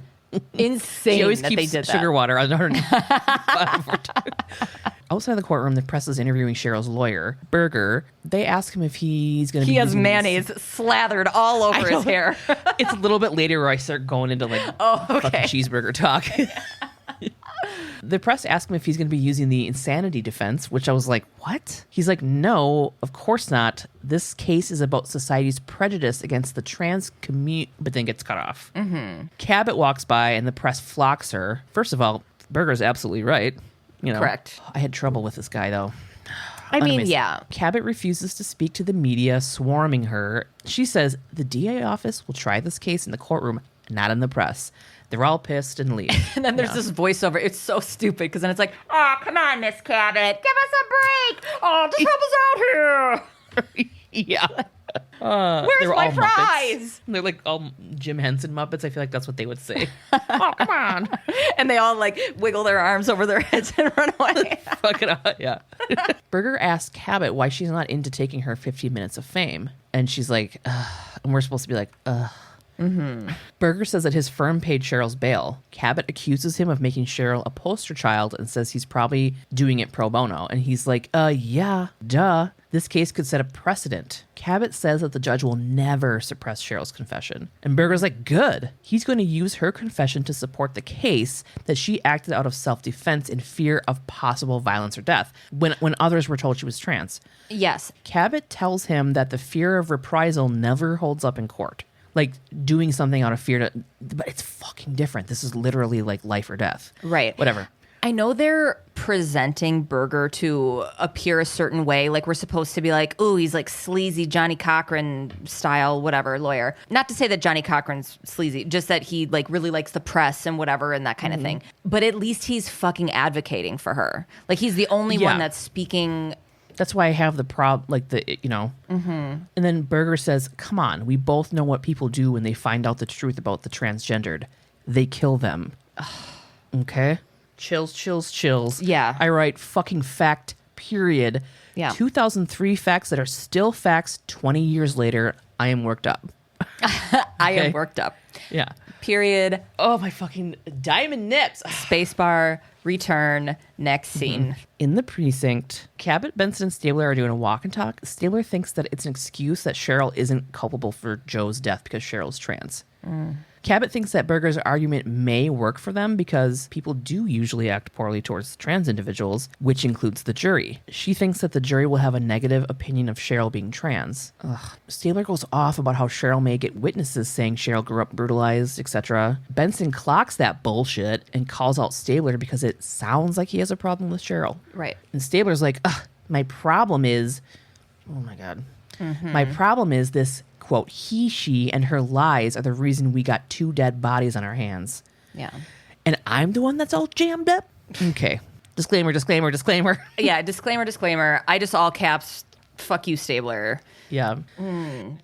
insane She always that keeps they did sugar that. water on her bottom of her tongue. Outside the courtroom, the press is interviewing Cheryl's lawyer, Berger. They ask him if he's going to be He has using mayonnaise slathered all over his hair. It's a little bit later where I start going into like fucking cheeseburger talk. The press asked him if he's going to be using the insanity defense, which I was like, what? He's like, no, of course not. This case is about society's prejudice against the trans community, but then gets cut off. Cabot walks by and the press flocks her. First of all, Berger's absolutely right. You know, Correct. I had trouble with this guy, though. I mean, Unamazing. yeah. Cabot refuses to speak to the media, swarming her. She says the DA office will try this case in the courtroom, not in the press. They're all pissed and leave. And then there's this voiceover. It's so stupid because then it's like, oh, come on, Miss Cabot. Give us a break. Oh, just help us out here. Yeah. Where's my all fries? Muppets. They're like all Jim Henson Muppets. I feel like that's what they would say. Oh, come on. And they all like wiggle their arms over their heads and run away. Fuck it up. Yeah. Berger asks Cabot why she's not into taking her 15 minutes of fame. And she's like, ugh. And we're supposed to be like, ugh. Berger says that his firm paid Cheryl's bail. Cabot accuses him of making Cheryl a poster child and says he's probably doing it pro bono. And he's like, yeah, duh. This case could set a precedent. Cabot says that the judge will never suppress Cheryl's confession. And Berger's like, good. He's going to use her confession to support the case that she acted out of self-defense in fear of possible violence or death when others were told she was trans. Yes. Cabot tells him that the fear of reprisal never holds up in court. Like doing something out of fear but it's fucking different. This is literally like life or death. Right. Whatever. I know they're presenting Berger to appear a certain way. Like we're supposed to be like, ooh, he's like sleazy Johnny Cochran style, whatever, lawyer. Not to say that Johnny Cochran's sleazy, just that he like really likes the press and whatever and that kind of thing. But at least he's fucking advocating for her. Like he's the only one that's speaking. That's why I have the And then Berger says, come on, we both know what people do when they find out the truth about the transgendered. They kill them. Okay? Chills. Yeah. I write fucking fact, period. Yeah. 2003 facts that are still facts 20 years later. I am worked up. I am worked up. Yeah. Period. Oh, my fucking diamond nips. Spacebar. Return. Next scene. In the precinct, Cabot, Benson, and Stabler are doing a walk and talk. Stabler thinks that it's an excuse that Cheryl isn't culpable for Joe's death because Cheryl's trans. Cabot thinks that Berger's argument may work for them because people do usually act poorly towards trans individuals, which includes the jury. She thinks that the jury will have a negative opinion of Cheryl being trans. Stabler goes off about how Cheryl may get witnesses saying Cheryl grew up brutalized, etc. Benson clocks that bullshit and calls out Stabler because it sounds like he has a problem with Cheryl. Right. And Stabler's like, my problem is, oh my God. My problem is this, quote, he, she, and her lies are the reason we got 2 dead bodies on our hands. Yeah. And I'm the one that's all jammed up? Okay. Disclaimer. Yeah, disclaimer. I just all caps, fuck you, Stabler. Yeah.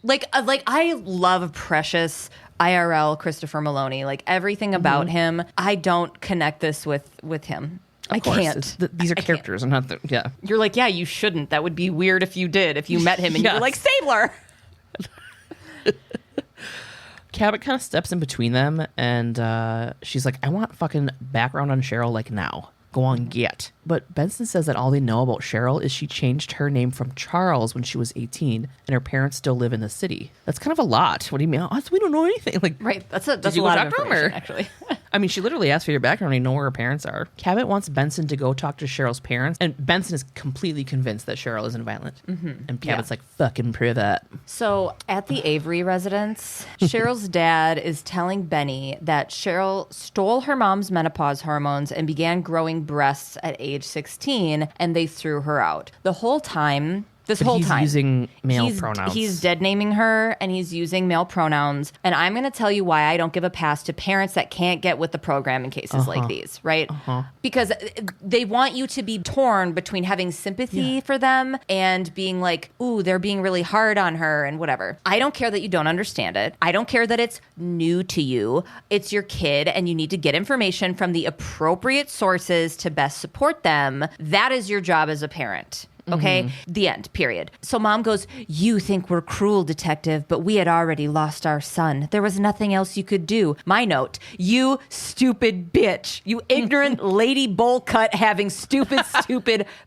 Like I love precious IRL Christopher Maloney. Like everything about him, I don't connect this with him. I can't. These are characters. I'm not yeah. You're like, yeah, you shouldn't. That would be weird if you did. If you met him and you were like, Stabler. Cabot kind of steps in between them, and she's like, I want fucking background on Cheryl, like now. Go on, get. But Benson says that all they know about Cheryl is she changed her name from Charles when she was 18, and her parents still live in the city. That's kind of a lot. What do you mean? We don't know anything. Like, right. That's a you lot go of talk to information, her? actually. I mean, she literally asked for your background. You know where her parents are. Cabot wants Benson to go talk to Cheryl's parents, and Benson is completely convinced that Cheryl isn't violent. And Cabot's like, fucking prove that. So at the Avery residence, Cheryl's dad is telling Benny that Cheryl stole her mom's menopause hormones and began growing breasts at age 16, and they threw her out. The whole time... He's using male pronouns. He's dead naming her, and he's using male pronouns. And I'm going to tell you why I don't give a pass to parents that can't get with the program in cases like these, right? Because they want you to be torn between having sympathy for them and being like, ooh, they're being really hard on her and whatever. I don't care that you don't understand it. I don't care that it's new to you. It's your kid, and you need to get information from the appropriate sources to best support them. That is your job as a parent. Okay? The end, period. So mom goes, you think we're cruel, detective, but we had already lost our son. There was nothing else you could do. My note, you stupid bitch. You ignorant lady bowl cut having stupid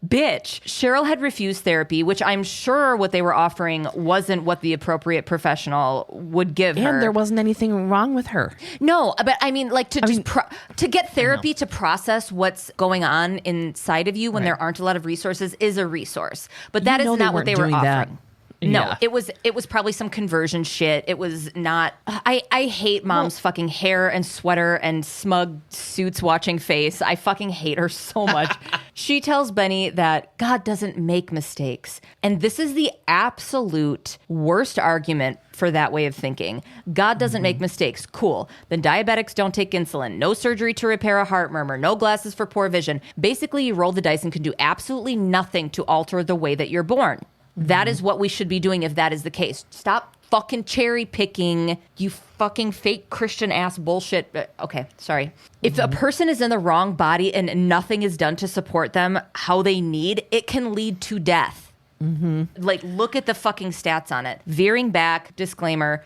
bitch. Cheryl had refused therapy, which I'm sure what they were offering wasn't what the appropriate professional would give her. And there wasn't anything wrong with her. No, but I mean, like to get therapy to process what's going on inside of you when there aren't a lot of resources is a resource. But that is not what they were offering. No, it was probably some conversion shit. It was not. I hate mom's fucking hair and sweater and smug suits watching face. I fucking hate her so much. She tells Benny that God doesn't make mistakes. And this is the absolute worst argument for that way of thinking. God doesn't make mistakes. Cool. Then diabetics don't take insulin. No surgery to repair a heart murmur. No glasses for poor vision. Basically, you roll the dice and can do absolutely nothing to alter the way that you're born. That is what we should be doing if that is the case. Stop fucking cherry picking, you fucking fake Christian ass bullshit. Okay, sorry. If a person is in the wrong body and nothing is done to support them how they need, it can lead to death. Like, look at the fucking stats on it. Veering back, disclaimer,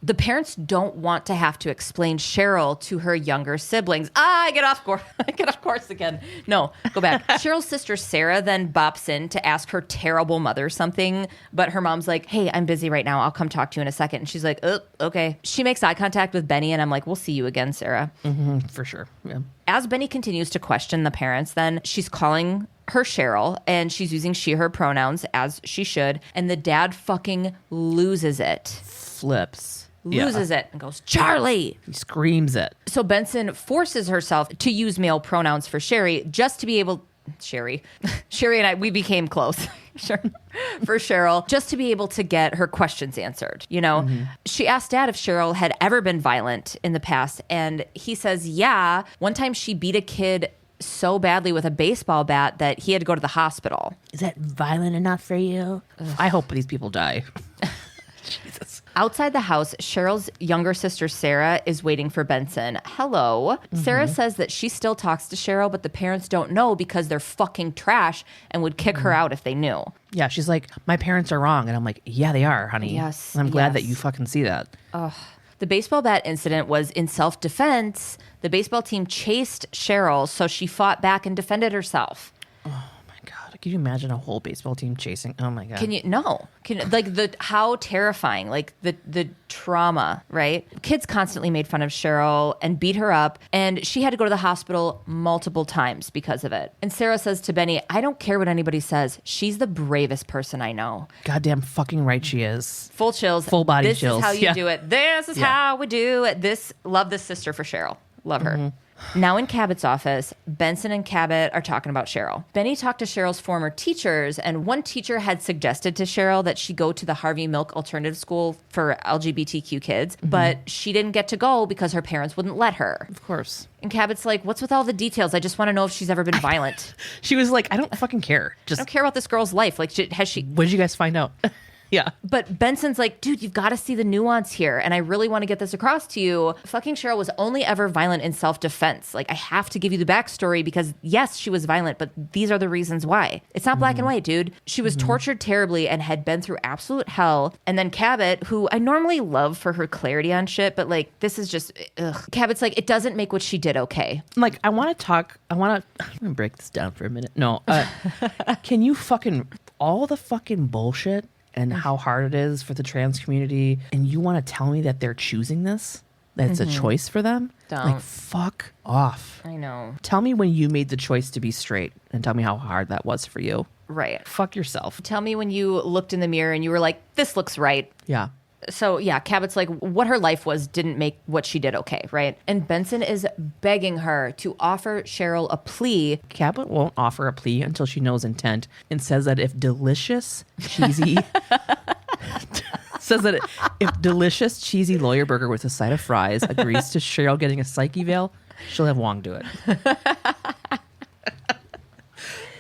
the parents don't want to have to explain Cheryl to her younger siblings. I get off course again. No, go back. Cheryl's sister Sarah then bops in to ask her terrible mother something, but her mom's like, hey, I'm busy right now. I'll come talk to you in a second. And she's like, oh, okay. She makes eye contact with Benny, and I'm like, we'll see you again, Sarah. For sure. Yeah. As Benny continues to question the parents, then she's calling her Cheryl, and she's using she, her pronouns, as she should, and the dad fucking loses it. Flips. Loses it and goes, Charlie! He screams it. So Benson forces herself to use male pronouns for Sherry just to be able... Sherry and I, we became close. Sure. For Cheryl, just to be able to get her questions answered, you know? She asked Dad if Cheryl had ever been violent in the past, and he says, yeah. One time she beat a kid so badly with a baseball bat that he had to go to the hospital. Is that violent enough for you? I hope these people die. Jesus. Outside the house, Cheryl's younger sister, Sarah, is waiting for Benson. Hello. Sarah says that she still talks to Cheryl, but the parents don't know because they're fucking trash and would kick her out if they knew. Yeah, she's like, my parents are wrong. And I'm like, yeah, they are, honey. Yes. And I'm glad that you fucking see that. The baseball bat incident was in self-defense. The baseball team chased Cheryl, so she fought back and defended herself. Can you imagine a whole baseball team chasing? Oh my God. How terrifying, like the trauma, right? Kids constantly made fun of Cheryl and beat her up, and she had to go to the hospital multiple times because of it. And Sarah says to Benny, I don't care what anybody says. She's the bravest person I know. Goddamn fucking right she is. Full chills. Full body this chills. This is how you do it. This is how we do it. Love this sister for Cheryl. Love her. Now in Cabot's office, Benson and Cabot are talking about Cheryl. Benny talked to Cheryl's former teachers, and one teacher had suggested to Cheryl that she go to the Harvey Milk Alternative School for LGBTQ kids, but she didn't get to go because her parents wouldn't let her. Of course. And Cabot's like, what's with all the details? I just want to know if she's ever been violent. She was like, I don't fucking care. I don't care about this girl's life. Like, has she... What did you guys find out? Yeah. But Benson's like, dude, you've got to see the nuance here. And I really want to get this across to you. Fucking Cheryl was only ever violent in self-defense. Like, I have to give you the backstory because, yes, she was violent, but these are the reasons why. It's not black and white, dude. She was tortured terribly and had been through absolute hell. And then Cabot, who I normally love for her clarity on shit, but like, this is just, ugh. Cabot's like, it doesn't make what she did okay. Like, I'm going to break this down for a minute. No. Can you all the fucking bullshit and how hard it is for the trans community, and you want to tell me that they're choosing this? That it's a choice for them? Don't. Like, fuck off. I know. Tell me when you made the choice to be straight, and tell me how hard that was for you. Right. Fuck yourself. Tell me when you looked in the mirror and you were like, this looks right. Yeah. So, yeah, Cabot's like, what her life was didn't make what she did okay, right? And Benson is begging her to offer Cheryl a plea. Cabot won't offer a plea until she knows intent and says that if delicious, cheesy... says that if delicious, cheesy lawyer burger with a side of fries agrees to Cheryl getting a psyche veil, she'll have Wong do it.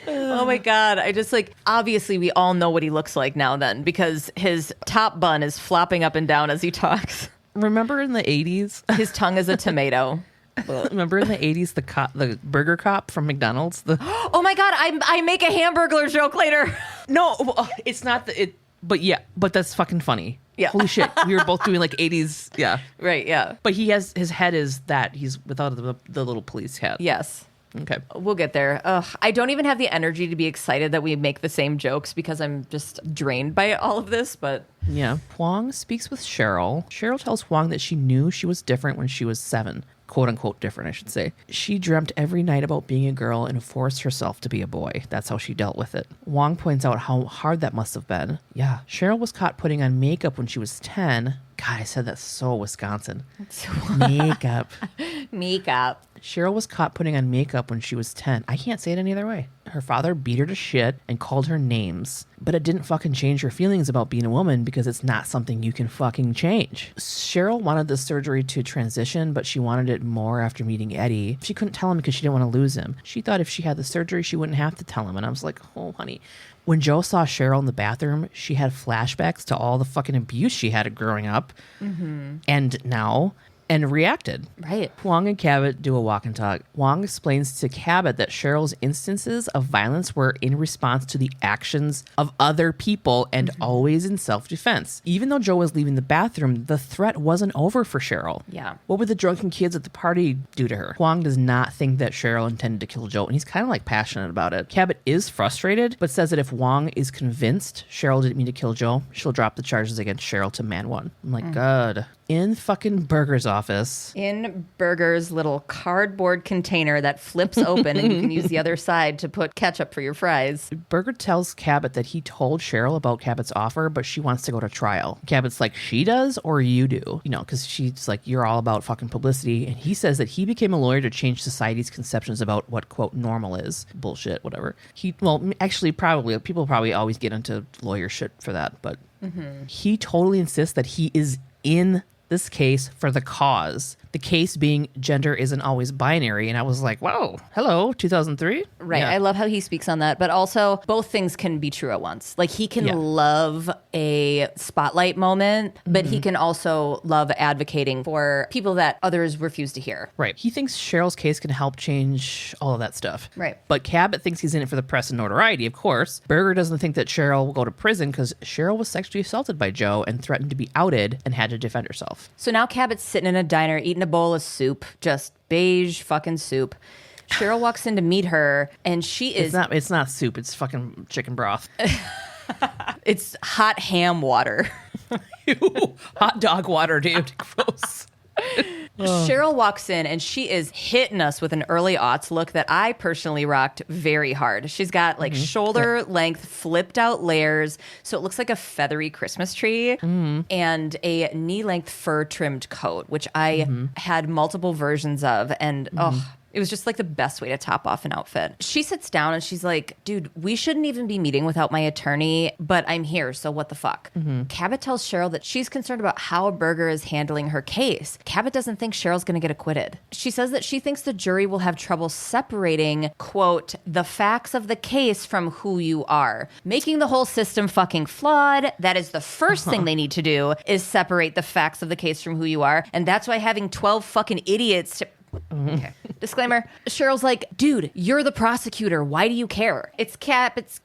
Oh my God. I just obviously we all know what he looks like now then because his top bun is flopping up and down as he talks. Remember in the 80s? His tongue is a tomato. Remember in the 80s, the burger cop from McDonald's? Oh my God, I make a Hamburglar joke later. No, well, it's not it. But yeah, but that's fucking funny. Yeah. Holy shit. We were both doing like 80s. Yeah. Right, yeah. But his head is that. He's without the little police hat. Yes. Okay. We'll get there. Ugh, I don't even have the energy to be excited that we make the same jokes because I'm just drained by all of this, but... Yeah. Huang speaks with Cheryl. Cheryl tells Huang that she knew she was different when she was 7. Quote unquote different, I should say. She dreamt every night about being a girl and forced herself to be a boy. That's how she dealt with it. Huang points out how hard that must have been. Yeah. Cheryl was caught putting on makeup when she was 10. God, I said that so Wisconsin. Makeup. Makeup. Cheryl was caught putting on makeup when she was 10. I can't say it any other way. Her father beat her to shit and called her names. But it didn't fucking change her feelings about being a woman because it's not something you can fucking change. Cheryl wanted the surgery to transition, but she wanted it more after meeting Eddie. She couldn't tell him because she didn't want to lose him. She thought if she had the surgery, she wouldn't have to tell him. And I was like, oh, honey. When Joe saw Cheryl in the bathroom, she had flashbacks to all the fucking abuse she had growing up. Mm-hmm. And now... and reacted. Right. Huang and Cabot do a walk and talk. Huang explains to Cabot that Cheryl's instances of violence were in response to the actions of other people and always in self-defense. Even though Joe was leaving the bathroom, the threat wasn't over for Cheryl. Yeah. What would the drunken kids at the party do to her? Huang does not think that Cheryl intended to kill Joe, and he's kind of like passionate about it. Cabot is frustrated, but says that if Huang is convinced Cheryl didn't mean to kill Joe, she'll drop the charges against Cheryl to man one. I'm like, God. In fucking Berger's office. In Berger's little cardboard container that flips open and you can use the other side to put ketchup for your fries. Berger tells Cabot that he told Cheryl about Cabot's offer, but she wants to go to trial. Cabot's like, she does or you do? You know, because she's like, you're all about fucking publicity. And he says that he became a lawyer to change society's conceptions about what, quote, normal is. Bullshit, whatever. Actually, probably, people probably always get into lawyer shit for that, but he totally insists that he is in this case for the cause. The case being gender isn't always binary. And I was like, whoa, hello, 2003? Right. Yeah. I love how he speaks on that. But also, both things can be true at once. Like, he can love a spotlight moment, but he can also love advocating for people that others refuse to hear. Right. He thinks Cheryl's case can help change all of that stuff. Right. But Cabot thinks he's in it for the press and notoriety, of course. Berger doesn't think that Cheryl will go to prison because Cheryl was sexually assaulted by Joe and threatened to be outed and had to defend herself. So now Cabot's sitting in a diner eating a bowl of soup, just beige fucking soup. Cheryl walks in to meet her, and she is... It's not soup. It's fucking chicken broth. It's hot ham water. Ew. Hot dog water, dude. Gross. Cheryl walks in and she is hitting us with an early aughts look that I personally rocked very hard. She's got like shoulder length flipped out layers, so it looks like a feathery Christmas tree, and a knee length fur trimmed coat, which I had multiple versions of, and it was just like the best way to top off an outfit. She sits down and she's like, dude, we shouldn't even be meeting without my attorney, but I'm here, so what the fuck? Cabot tells Cheryl that she's concerned about how Berger is handling her case. Cabot doesn't think Cheryl's going to get acquitted. She says that she thinks the jury will have trouble separating, quote, the facts of the case from who you are. Making the whole system fucking flawed. That is the first thing they need to do, is separate the facts of the case from who you are. And that's why having 12 fucking idiots to... Okay. Disclaimer. Cheryl's like, dude, you're the prosecutor. Why do you care? It's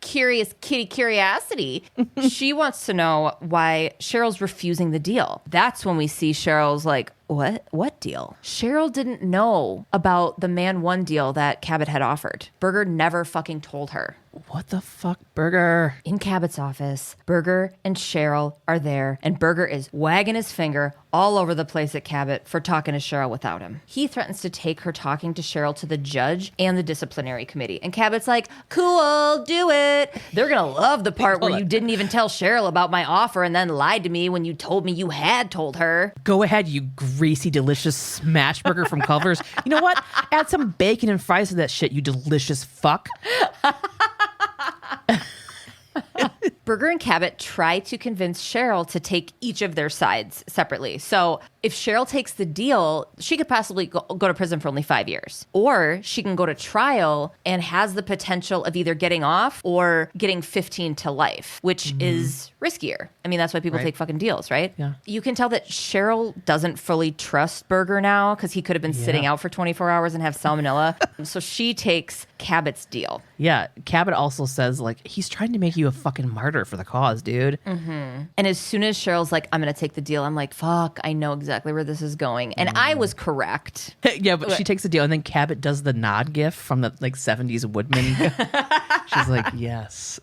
curious kitty curiosity. She wants to know why Cheryl's refusing the deal. That's when we see Cheryl's like, what deal? Cheryl didn't know about the Man One deal that Cabot had offered. Berger never fucking told her. What the fuck, Berger? In Cabot's office, Berger and Cheryl are there, and Berger is wagging his finger all over the place at Cabot for talking to Cheryl without him. He threatens to take her talking to Cheryl to the judge and the disciplinary committee. And Cabot's like, cool, do it. They're going to love the part where you didn't even tell Cheryl about my offer and then lied to me when you told me you had told her. Go ahead, you greasy, delicious smash burger from Culver's. You know what? Add some bacon and fries to that shit, you delicious fuck. Berger and Cabot try to convince Cheryl to take each of their sides separately. So If Cheryl takes the deal, she could possibly go to prison for only 5 years. Or she can go to trial and has the potential of either getting off or getting 15 to life, which is riskier. I mean, that's why people take fucking deals, right? Yeah. You can tell that Cheryl doesn't fully trust Berger now because he could have been sitting out for 24 hours and have salmonella. So she takes Cabot's deal. Yeah, Cabot also says, like, he's trying to make you a fucking martyr for the cause, dude. And as soon as Cheryl's like, I'm going to take the deal, I'm like, fuck, I know exactly where this is going. And I was correct. Yeah, but she takes the deal, and then Cabot does the nod gif from the, like, 70s Woodman. She's like, yes.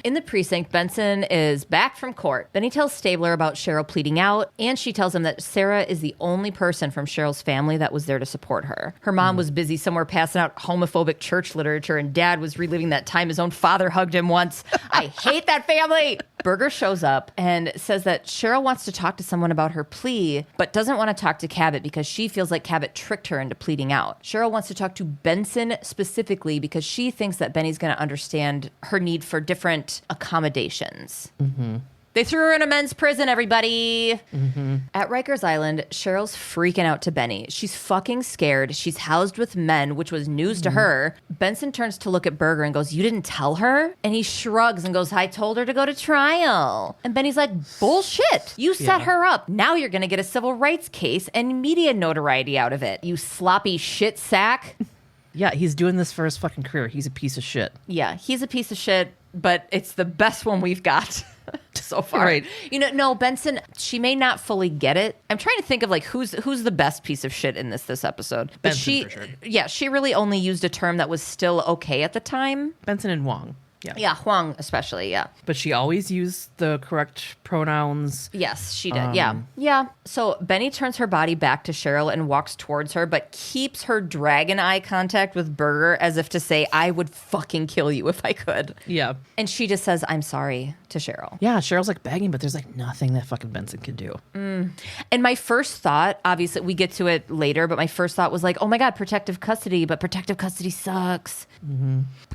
In the precinct, Benson is back from court. Then he tells Stabler about Cheryl pleading out, and she tells him that Sarah is the only person from Cheryl's family that was there to support her. Her mom was busy somewhere passing out homophobic church literature, and Dad was reliving that time his own father hugged him once. I hate that family! Berger shows up and says that Cheryl wants to talk to someone about her plea, but doesn't want to talk to Cabot because she feels like Cabot tricked her into pleading out. Cheryl wants to talk to Benson specifically because she thinks that Benny's going to understand her need for different accommodations. They threw her in a men's prison, everybody. At Rikers Island, Cheryl's freaking out to Benny. She's fucking scared. She's housed with men, which was news to her. Benson turns to look at Berger and goes, you didn't tell her? And he shrugs and goes, I told her to go to trial. And Benny's like, bullshit. You set her up. Now you're going to get a civil rights case and media notoriety out of it. You sloppy shit sack. Yeah, he's doing this for his fucking career. He's a piece of shit. Yeah, he's a piece of shit, but it's the best one we've got. So far. Right. You know, no, Benson, she may not fully get it. I'm trying to think of like who's the best piece of shit in this episode. But Benson, for sure. Yeah, she really only used a term that was still okay at the time. Benson and Wong. Yeah. Yeah, Huang especially, yeah. But she always used the correct pronouns. Yes, she did. Yeah. So Benny turns her body back to Cheryl and walks towards her, but keeps her dragon eye contact with Berger as if to say, I would fucking kill you if I could. Yeah. And she just says, I'm sorry to Cheryl. Yeah, Cheryl's like begging, but there's like nothing that fucking Benson can do. And my first thought, obviously we get to it later, but my first thought was like, oh my God, protective custody, but protective custody sucks.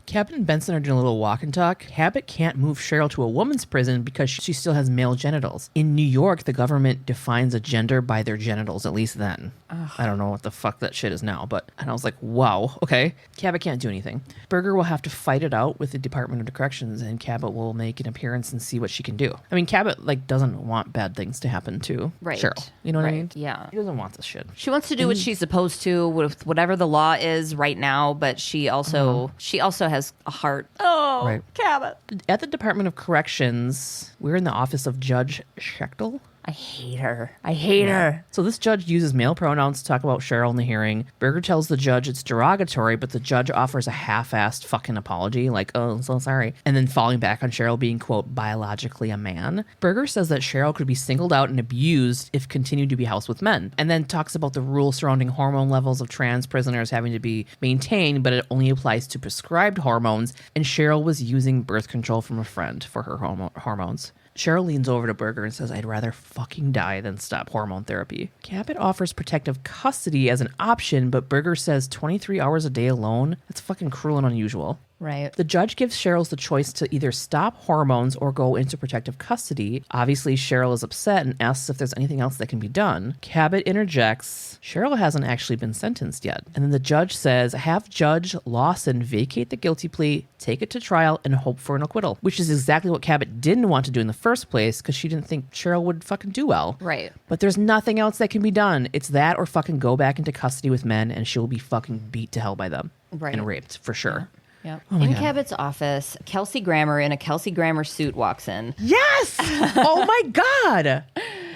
Cabot and Benson are doing a little walk and talk. Cabot can't move Cheryl to a woman's prison because she still has male genitals. In New York, the government defines a gender by their genitals, at least then. I don't know what the fuck that shit is now, and I was like, wow, okay. Cabot can't do anything. Berger will have to fight it out with the Department of Corrections, and Cabot will make an appearance and see what she can do. I mean, Cabot like doesn't want bad things to happen to Cheryl. You know what I mean? Yeah. He doesn't want this shit. She wants to do what she's supposed to with whatever the law is right now, but she also has a heart. Oh, Right. Cabot. At the Department of Corrections, we're in the office of Judge Schechtel. I hate her. I hate her. So this judge uses male pronouns to talk about Cheryl in the hearing. Berger tells the judge it's derogatory, but the judge offers a half-assed fucking apology, like, oh, I'm so sorry. And then falling back on Cheryl being, quote, biologically a man. Berger says that Cheryl could be singled out and abused if continued to be housed with men. And then talks about the rule surrounding hormone levels of trans prisoners having to be maintained, but it only applies to prescribed hormones. And Cheryl was using birth control from a friend for her hormones. Cheryl leans over to Berger and says, I'd rather fucking die than stop hormone therapy. Cabot offers protective custody as an option, but Berger says 23 hours a day alone? That's fucking cruel and unusual. Right. The judge gives Cheryl the choice to either stop hormones or go into protective custody. Obviously, Cheryl is upset and asks if there's anything else that can be done. Cabot interjects, Cheryl hasn't actually been sentenced yet. And then the judge says, have Judge Lawson vacate the guilty plea, take it to trial, and hope for an acquittal, which is exactly what Cabot didn't want to do in the first place because she didn't think Cheryl would fucking do well. Right. But there's nothing else that can be done. It's that or fucking go back into custody with men and she'll be fucking beat to hell by them. Right. And raped, for sure. Yep. Oh my in God. Cabot's office, Kelsey Grammer in a Kelsey Grammer suit walks in. Yes! Oh my God!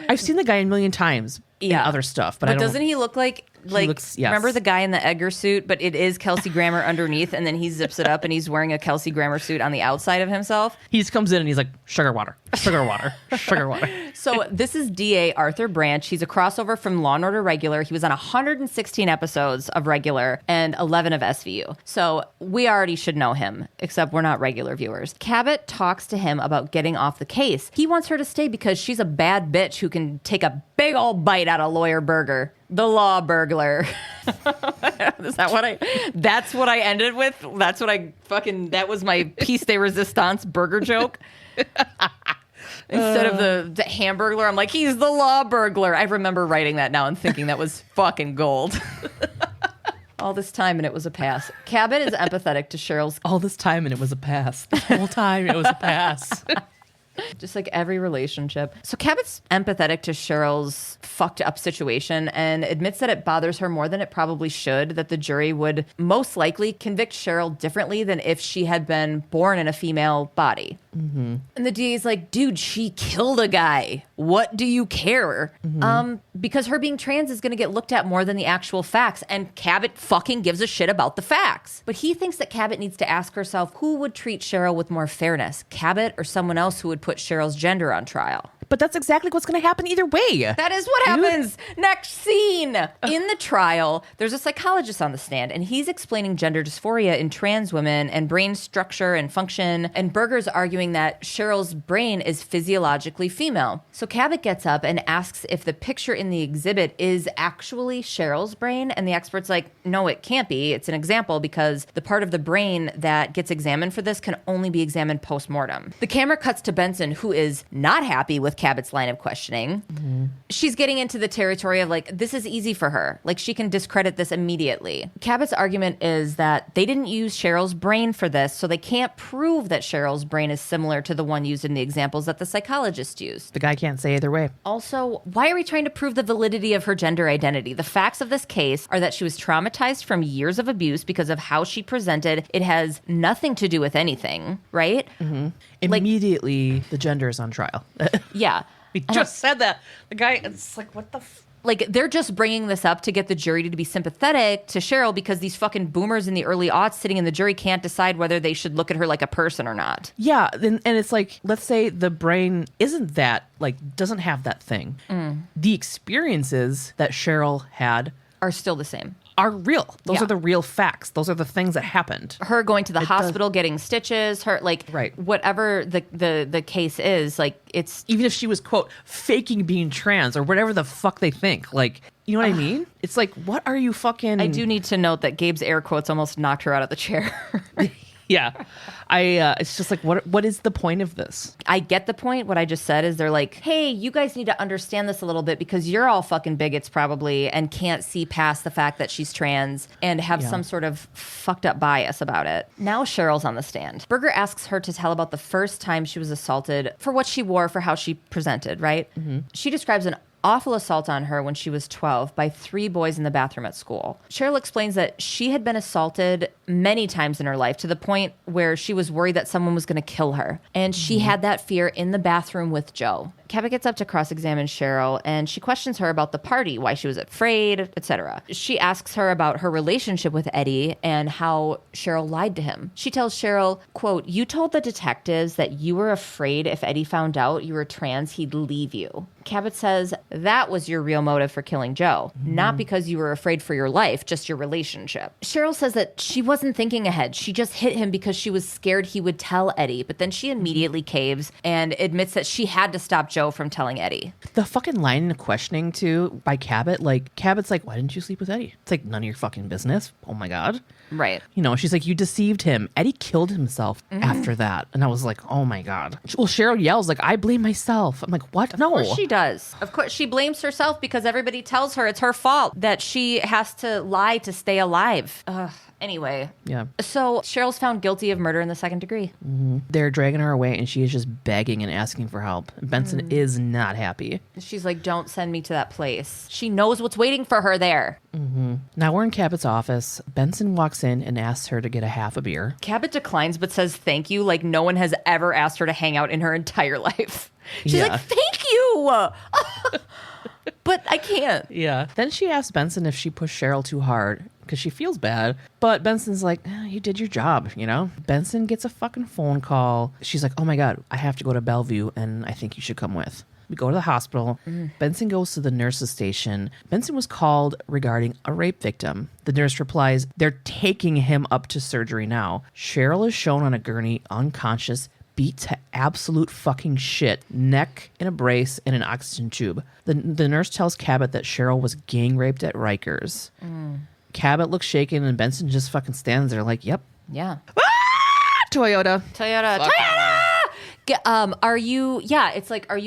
I've seen the guy a million times in other stuff, but I don't... doesn't he look like looks, yes. Remember the guy in the Edgar suit, but it is Kelsey Grammer underneath, and then he zips it up and he's wearing a Kelsey Grammer suit on the outside of himself. He just comes in and he's like, sugar water, sugar water, sugar water. So this is DA Arthur Branch. He's a crossover from Law & Order Regular. He was on 116 episodes of Regular and 11 of SVU. So we already should know him, except we're not regular viewers. Cabot talks to him about getting off the case. He wants her to stay because she's a bad bitch who can take a big old bite out of Lawyer Berger. The law burglar. Is that what that's what I ended with? That was my piece de resistance burger joke. Instead of the Hamburglar, I'm like, he's the law burglar. I remember writing that now and thinking that was fucking gold. All this time and it was a pass. Cabot is empathetic to Cheryl's. All this time and it was a pass. The whole time it was a pass. Just like every relationship. So Cabot's empathetic to Cheryl's fucked up situation and admits that it bothers her more than it probably should, that the jury would most likely convict Cheryl differently than if she had been born in a female body. Mm-hmm. And the DA's like, dude, she killed a guy. What do you care? Mm-hmm. Because her being trans is going to get looked at more than the actual facts. And Cabot fucking gives a shit about the facts. But he thinks that Cabot needs to ask herself who would treat Cheryl with more fairness, Cabot or someone else who would put Cheryl's gender on trial. But that's exactly what's going to happen either way. That is what happens. Next scene. In the trial, there's a psychologist on the stand, and he's explaining gender dysphoria in trans women and brain structure and function. And Berger's arguing that Cheryl's brain is physiologically female. So Cabot gets up and asks if the picture in the exhibit is actually Cheryl's brain. And the expert's like, no, it can't be. It's an example because the part of the brain that gets examined for this can only be examined post-mortem. The camera cuts to Benson, who is not happy with Cabot's line of questioning. Mm-hmm. She's getting into the territory of like, this is easy for her. Like she can discredit this immediately. Cabot's argument is that they didn't use Cheryl's brain for this, so they can't prove that Cheryl's brain is similar to the one used in the examples that the psychologist used. The guy can't say either way. Also, why are we trying to prove the validity of her gender identity? The facts of this case are that she was traumatized from years of abuse because of how she presented. It has nothing to do with anything, right? Mm-hmm. Immediately, the gender is on trial. Yeah. We just said that. The guy, it's like, what the like, they're just bringing this up to get the jury to be sympathetic to Cheryl because these fucking boomers in the early aughts sitting in the jury can't decide whether they should look at her like a person or not. Yeah, and it's like, let's say the brain isn't that, like, doesn't have that thing. Mm. The experiences that Cheryl had are still the same. Are real. Those are the real facts. Those are the things that happened. Her going to the hospital, getting stitches, her like whatever the case is, like it's even if she was quote faking being trans or whatever the fuck they think, like you know what I mean? It's like, what are you fucking? I do need to note that Gabe's air quotes almost knocked her out of the chair. Yeah. It's just like, what is the point of this? I get the point. What I just said is they're like, hey, you guys need to understand this a little bit because you're all fucking bigots probably and can't see past the fact that she's trans and have some sort of fucked up bias about it. Now Cheryl's on the stand. Berger asks her to tell about the first time she was assaulted for what she wore, for how she presented, right? Mm-hmm. She describes an awful assault on her when she was 12 by 3 boys in the bathroom at school. Cheryl explains that she had been assaulted many times in her life to the point where she was worried that someone was going to kill her. And she had that fear in the bathroom with Joe. Cabot gets up to cross-examine Cheryl, and she questions her about the party, why she was afraid, etc. She asks her about her relationship with Eddie and how Cheryl lied to him. She tells Cheryl, quote, you told the detectives that you were afraid if Eddie found out you were trans, he'd leave you. Cabot says that was your real motive for killing Joe, not because you were afraid for your life, just your relationship. Cheryl says that she wasn't thinking ahead. She just hit him because she was scared he would tell Eddie, but then she immediately caves and admits that she had to stop Joe from telling Eddie. The fucking line of questioning too by Cabot, like Cabot's like, why didn't you sleep with Eddie? It's like none of your fucking business. Oh my God. Right. You know, she's like, you deceived him. Eddie killed himself after that. And I was like, oh my God. Well, Cheryl yells like, I blame myself. I'm like, what? No. Of course she does. Of course she blames herself because everybody tells her it's her fault that she has to lie to stay alive. Ugh. Anyway. Yeah. So Cheryl's found guilty of murder in the 2nd degree. Mm-hmm. They're dragging her away and she is just begging and asking for help. Benson is not happy. She's like, don't send me to that place. She knows what's waiting for her there. Mm-hmm. Now we're in Cabot's office. Benson walks in and asks her to get a half a beer. Cabot declines but says thank you like no one has ever asked her to hang out in her entire life. She's like, thank you. But I can't. Yeah. Then she asks Benson if she pushed Cheryl too hard because she feels bad. But Benson's like, you did your job, you know? Benson gets a fucking phone call. She's like, oh my God, I have to go to Bellevue and I think you should come with. We go to the hospital. Benson goes to the nurse's station. Benson was called regarding a rape victim. The nurse replies, they're taking him up to surgery now. Cheryl is shown on a gurney, unconscious, beat to absolute fucking shit, neck in a brace and an oxygen tube. The nurse tells Cabot that Cheryl was gang raped at Rikers. Cabot looks shaken and Benson just fucking stands there like, yep. Yeah. Toyota. Toyota. Are you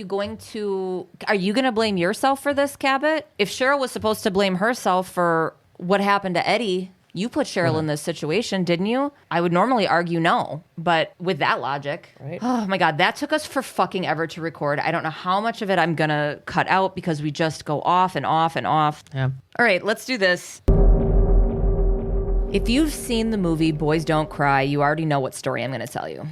going to blame yourself for this, Cabot? If Cheryl was supposed to blame herself for what happened to Eddie, you put Cheryl in this situation, didn't you? I would normally argue no, but with that logic, right? Oh my God, that took us for fucking ever to record. I don't know how much of it I'm gonna cut out because we just go off and off and off. Yeah. All right, let's do this. If you've seen the movie Boys Don't Cry, you already know what story I'm gonna tell you.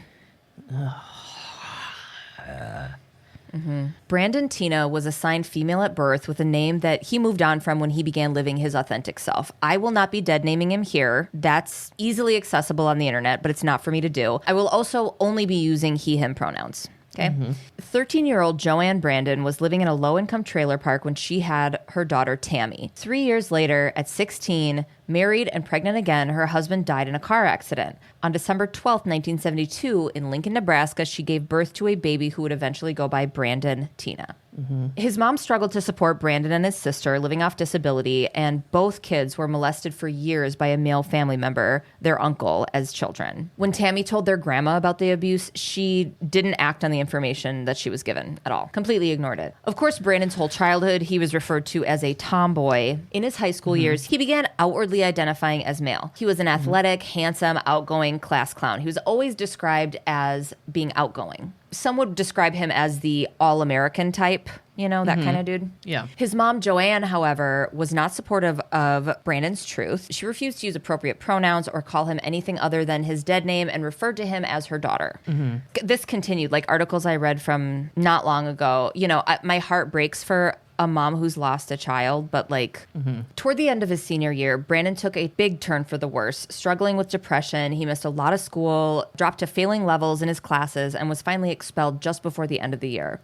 Brandon Teena was assigned female at birth with a name that he moved on from when he began living his authentic self. I will not be dead naming him here. That's easily accessible on the internet, but it's not for me to do. I will also only be using he, him pronouns. Okay. 13-year-old Joanne Brandon was living in a low-income trailer park when she had her daughter, Tammy. 3 years later, at 16, married and pregnant again, her husband died in a car accident. On December 12th, 1972, in Lincoln, Nebraska, she gave birth to a baby who would eventually go by Brandon Teena. His mom struggled to support Brandon and his sister, living off disability, and both kids were molested for years by a male family member, their uncle, as children. When Tammy told their grandma about the abuse, she didn't act on the information that she was given at all, completely ignored it. Of course, Brandon's whole childhood, he was referred to as a tomboy. In his high school years, he began outwardly identifying as male. He was an athletic, handsome, outgoing class clown. He was always described as being outgoing. Some would describe him as the all-American type, that kind of dude. Yeah. His mom, Joanne, however, was not supportive of Brandon's truth. She refused to use appropriate pronouns or call him anything other than his dead name and referred to him as her daughter. This continued, like articles I read from not long ago. My heart breaks for a mom who's lost a child, but toward the end of his senior year, Brandon took a big turn for the worse, struggling with depression. He missed a lot of school, dropped to failing levels in his classes, and was finally expelled just before the end of the year.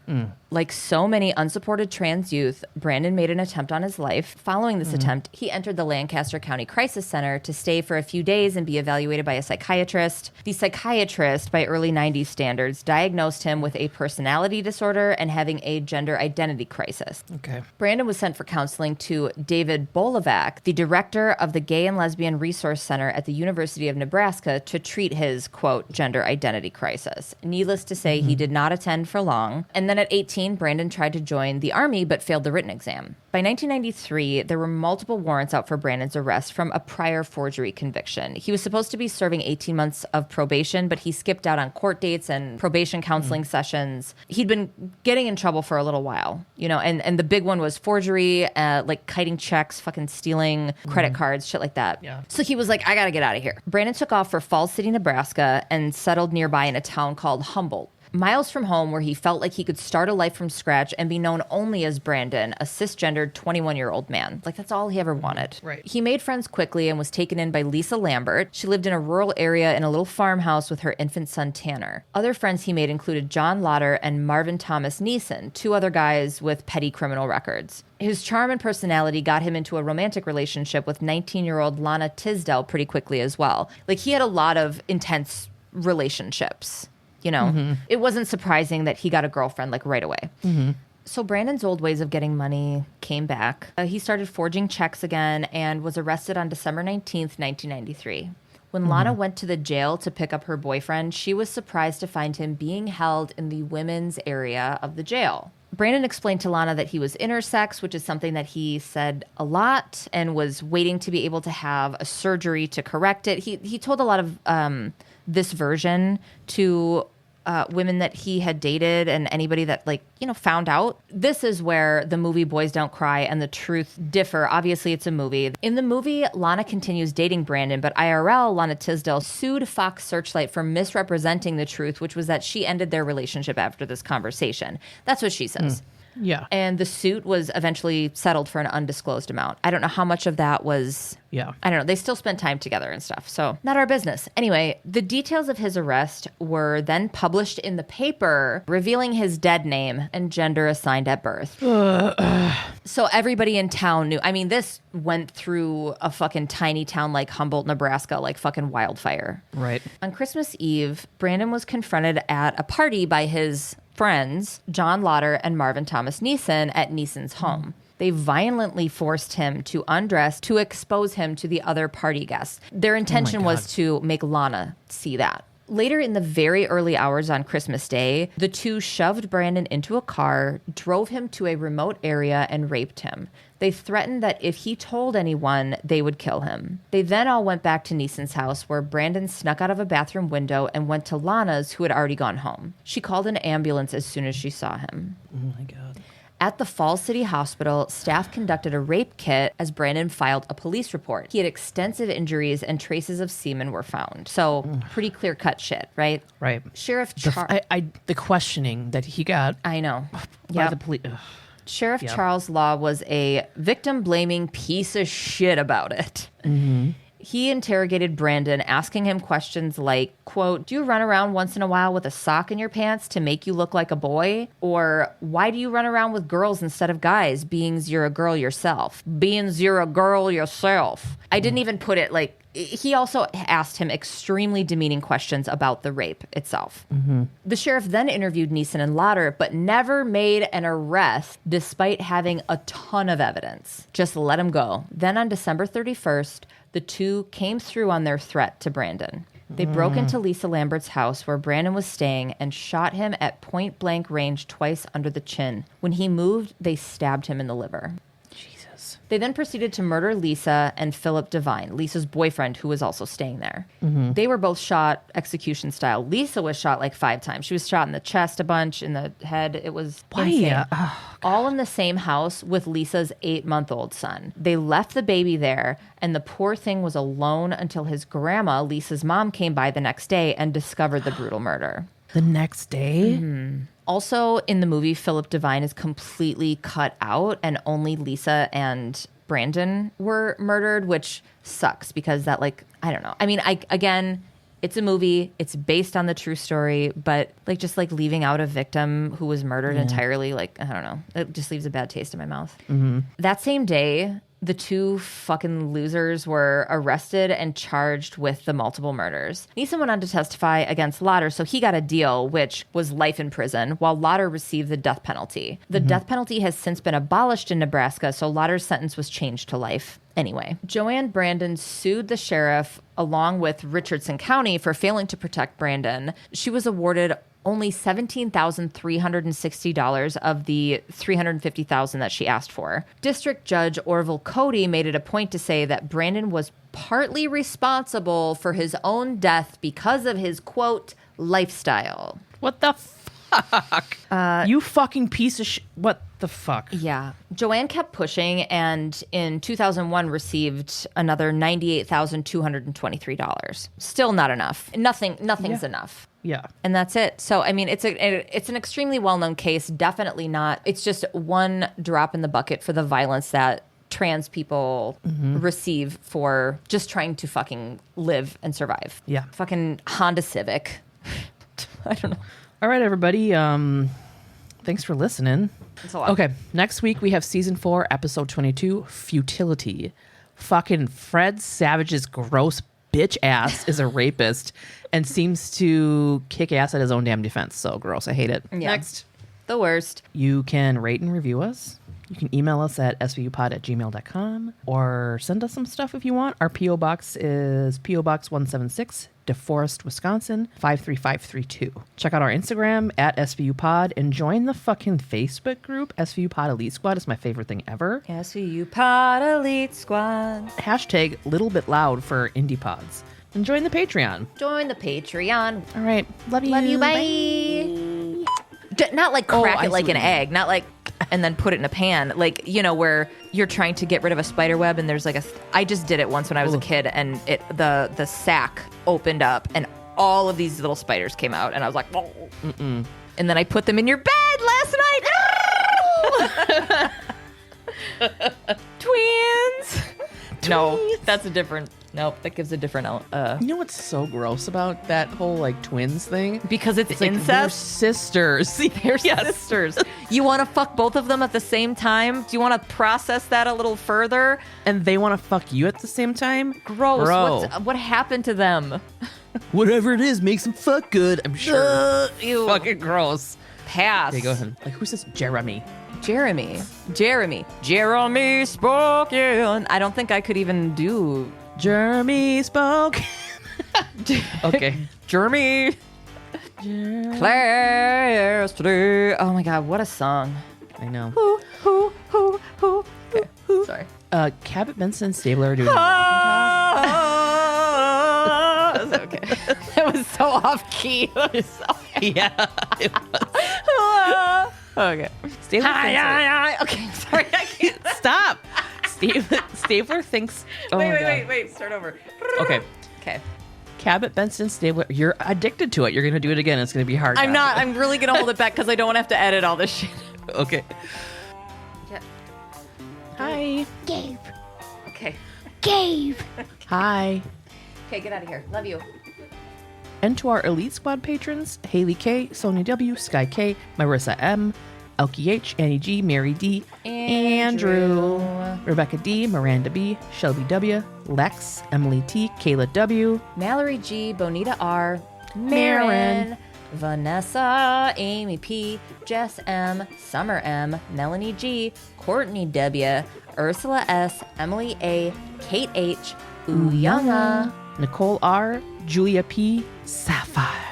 Like so many unsupported trans youth, Brandon made an attempt on his life. Following this attempt, he entered the Lancaster County Crisis Center to stay for a few days and be evaluated by a psychiatrist. The psychiatrist, by early 90s standards, diagnosed him with a personality disorder and having a gender identity crisis. Okay. Brandon was sent for counseling to David Bolivac, the director of the Gay and Lesbian Resource Center at the University of Nebraska, to treat his, quote, gender identity crisis. Needless to say, he did not attend for long. And then at 18, Brandon tried to join the Army but failed the written exam. By 1993, there were multiple warrants out for Brandon's arrest from a prior forgery conviction. He was supposed to be serving 18 months of probation, but he skipped out on court dates and probation counseling sessions. He'd been getting in trouble for a little while, and the big one was forgery, like kiting checks, fucking stealing credit cards, shit like that. Yeah. So he was like, I gotta get out of here. Brandon took off for Falls City, Nebraska, and settled nearby in a town called Humboldt, miles from home, where he felt like he could start a life from scratch and be known only as Brandon, a cisgendered 21-year-old man. Like, that's all he ever wanted. Right. He made friends quickly and was taken in by Lisa Lambert. She lived in a rural area in a little farmhouse with her infant son, Tanner. Other friends he made included John Lauder and Marvin Thomas Neeson, two other guys with petty criminal records. His charm and personality got him into a romantic relationship with 19-year-old Lana Tisdale pretty quickly as well. Like, he had a lot of intense relationships. It wasn't surprising that he got a girlfriend right away. So Brandon's old ways of getting money came back. He started forging checks again and was arrested on December 19th, 1993. When Lana went to the jail to pick up her boyfriend, she was surprised to find him being held in the women's area of the jail. Brandon explained to Lana that he was intersex, which is something that he said a lot, and was waiting to be able to have a surgery to correct it. He told a lot of this version to women that he had dated and anybody that found out. This is where the movie Boys Don't Cry and the truth differ. Obviously, it's a movie. In the movie, Lana continues dating Brandon, but IRL, Lana Tisdale sued Fox Searchlight for misrepresenting the truth, which was that she ended their relationship after this conversation. That's what she says. Yeah. And the suit was eventually settled for an undisclosed amount. I don't know how much of that was... Yeah. I don't know. They still spent time together and stuff. So not our business. Anyway, the details of his arrest were then published in the paper, revealing his dead name and gender assigned at birth. So everybody in town knew. I mean, this went through a fucking tiny town like Humboldt, Nebraska, like fucking wildfire. Right. On Christmas Eve, Brandon was confronted at a party by his friends, John Lauder and Marvin Thomas Neeson, at Neeson's home. They violently forced him to undress to expose him to the other party guests. Their intention was to make Lana see that. Later in the very early hours on Christmas Day, the two shoved Brandon into a car, drove him to a remote area, and raped him. They threatened that if he told anyone, they would kill him. They then all went back to Neeson's house, where Brandon snuck out of a bathroom window and went to Lana's, who had already gone home. She called an ambulance as soon as she saw him. Oh my God. At the Falls City Hospital, staff conducted a rape kit as Brandon filed a police report. He had extensive injuries and traces of semen were found. So pretty clear-cut shit, right? Right. Sheriff The questioning that he got I know. by the police. Sheriff Charles Law was a victim-blaming piece of shit about it. Mm-hmm. He interrogated Brandon, asking him questions like, quote, "Do you run around once in a while with a sock in your pants to make you look like a boy? Or why do you run around with girls instead of guys, beings you're a girl yourself? Beings you're a girl yourself." I didn't even put it like... He also asked him extremely demeaning questions about the rape itself. Mm-hmm. The sheriff then interviewed Neeson and Lauder, but never made an arrest despite having a ton of evidence. Just let him go. Then on December 31st, the two came through on their threat to Brandon. They broke into Lisa Lambert's house where Brandon was staying and shot him at point-blank range twice under the chin. When he moved, they stabbed him in the liver. They then proceeded to murder Lisa and Philip Devine, Lisa's boyfriend, who was also staying there. Mm-hmm. They were both shot execution style. Lisa was shot like 5 times. She was shot in the chest a bunch, in the head. It was insane. All in the same house with Lisa's 8-month-old son. They left the baby there, and the poor thing was alone until his grandma, Lisa's mom, came by the next day and discovered the brutal murder. The next day? Mm-hmm. Also, in the movie, Philip Devine is completely cut out, and only Lisa and Brandon were murdered, which sucks because that, like, I don't know. I mean, again, it's a movie. It's based on the true story, but, like, just, like, leaving out a victim who was murdered entirely, like, I don't know. It just leaves a bad taste in my mouth. Mm-hmm. That same day, the two fucking losers were arrested and charged with the multiple murders. Neeson went on to testify against Lauder, so he got a deal, which was life in prison, while Lauder received the death penalty. The death penalty has since been abolished in Nebraska, so Lauder's sentence was changed to life. Anyway, Joanne Brandon sued the sheriff along with Richardson County for failing to protect Brandon. She was awarded only $17,360 of the $350,000 that she asked for. District Judge Orville Cody made it a point to say that Brandon was partly responsible for his own death because of his, quote, lifestyle. What the fuck? You fucking piece of what the fuck? Yeah. Joanne kept pushing and in 2001 received another $98,223. Still not enough. Nothing's enough. Yeah. And that's it. So, I mean, it's an extremely well-known case. Definitely not. It's just one drop in the bucket for the violence that trans people receive for just trying to fucking live and survive. Yeah. Fucking Honda Civic. I don't know. All right, everybody. Thanks for listening. That's a lot. Okay. Next week, we have season 4, episode 22, Futility. Fucking Fred Savage's gross bitch ass is a rapist and seems to kick ass at his own damn defense. So gross. I hate it. Yeah. Next. The worst. You can rate and review us. You can email us at svupod@gmail.com or send us some stuff if you want. Our P.O. Box is P.O. Box 176, DeForest, Wisconsin, 53532. Check out our Instagram at SVUPod and join the fucking Facebook group. SVUPod Elite Squad is my favorite thing ever. SVUPod Elite Squad. Hashtag little bit loud for indie pods. And join the Patreon. Join the Patreon. All right. Love you. Love you. Bye. Not like crack it like an egg. Not like... and then put it in a pan, like, you know, where you're trying to get rid of a spider web and there's like I just did it once when I was a kid and the sack opened up and all of these little spiders came out and I was like, oh. And then I put them in your bed last night. Twins. No, that's a different. Nope, that gives a different. You know what's so gross about that whole like twins thing? Because it's like incest. They're sisters. They're sisters. You want to fuck both of them at the same time? Do you want to process that a little further? And they want to fuck you at the same time? Gross. Bro. What happened to them? Whatever it is makes them fuck good, I'm sure. Ew. Fucking gross. Pass. Okay, go ahead. Like, who's this Jeremy spoken. I don't think I could even do Jeremy spoke. Okay. Jeremy. Class today. Oh my God, what a song. I know. Okay. Sorry. Cabot, Benson, and Stabler are doing Okay. That was so off key. That was so Yeah. It was. okay. Stabler thinks Okay, sorry, I can't. Stop. Stabler thinks. Oh my God. wait. Start over. Okay. Okay. Cabot, Benson, Stabler. You're addicted to it. You're gonna do it again. It's gonna be hard. I'm now. not. I'm really gonna hold it back because I don't want to have to edit all this shit. Okay. Yeah. Hi. Gabe. Okay. Gabe. Hi. Okay, get out of here. Love you. And to our Elite Squad patrons, Hayley K, Sonia W, Skye K, Marisa M, Elke H, Annie G, Mary D, Andrew, Rebekah D, Miranda B, Shelby W, Lex, Emily T, Kayla W, Mallory G, Bonita R, Marin, Marin, Vanessa, Amy P, Jess M, Summer M, Melanie G, Courtney W, Ursula S, Emily A, Kate H, Uyanga, Nicole R, Julia P, Sapphire,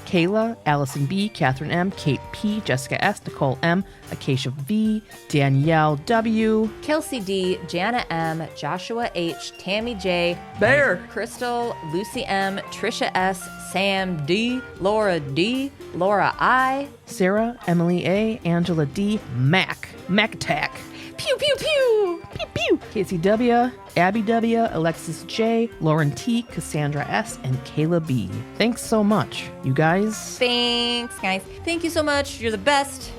Kayla, Allison B, Catherine M, Kate P, Jessica S, Nicole M, Acacia V, Danielle W, Kelsey D, Jana M, Joshua H, Tammy J, Bear, Crystal, Lucy M, Trisha S, Sam D, Laura D, Laura I, Sarah, Emily A, Angela D, Mac Attack, Pew Pew Pew, Pew Pew, Casey W, Abby W, Alexis J, Lauren T, Cassandra S, and Kayla B. Thanks so much, you guys. Thanks, guys. Thank you so much. You're the best.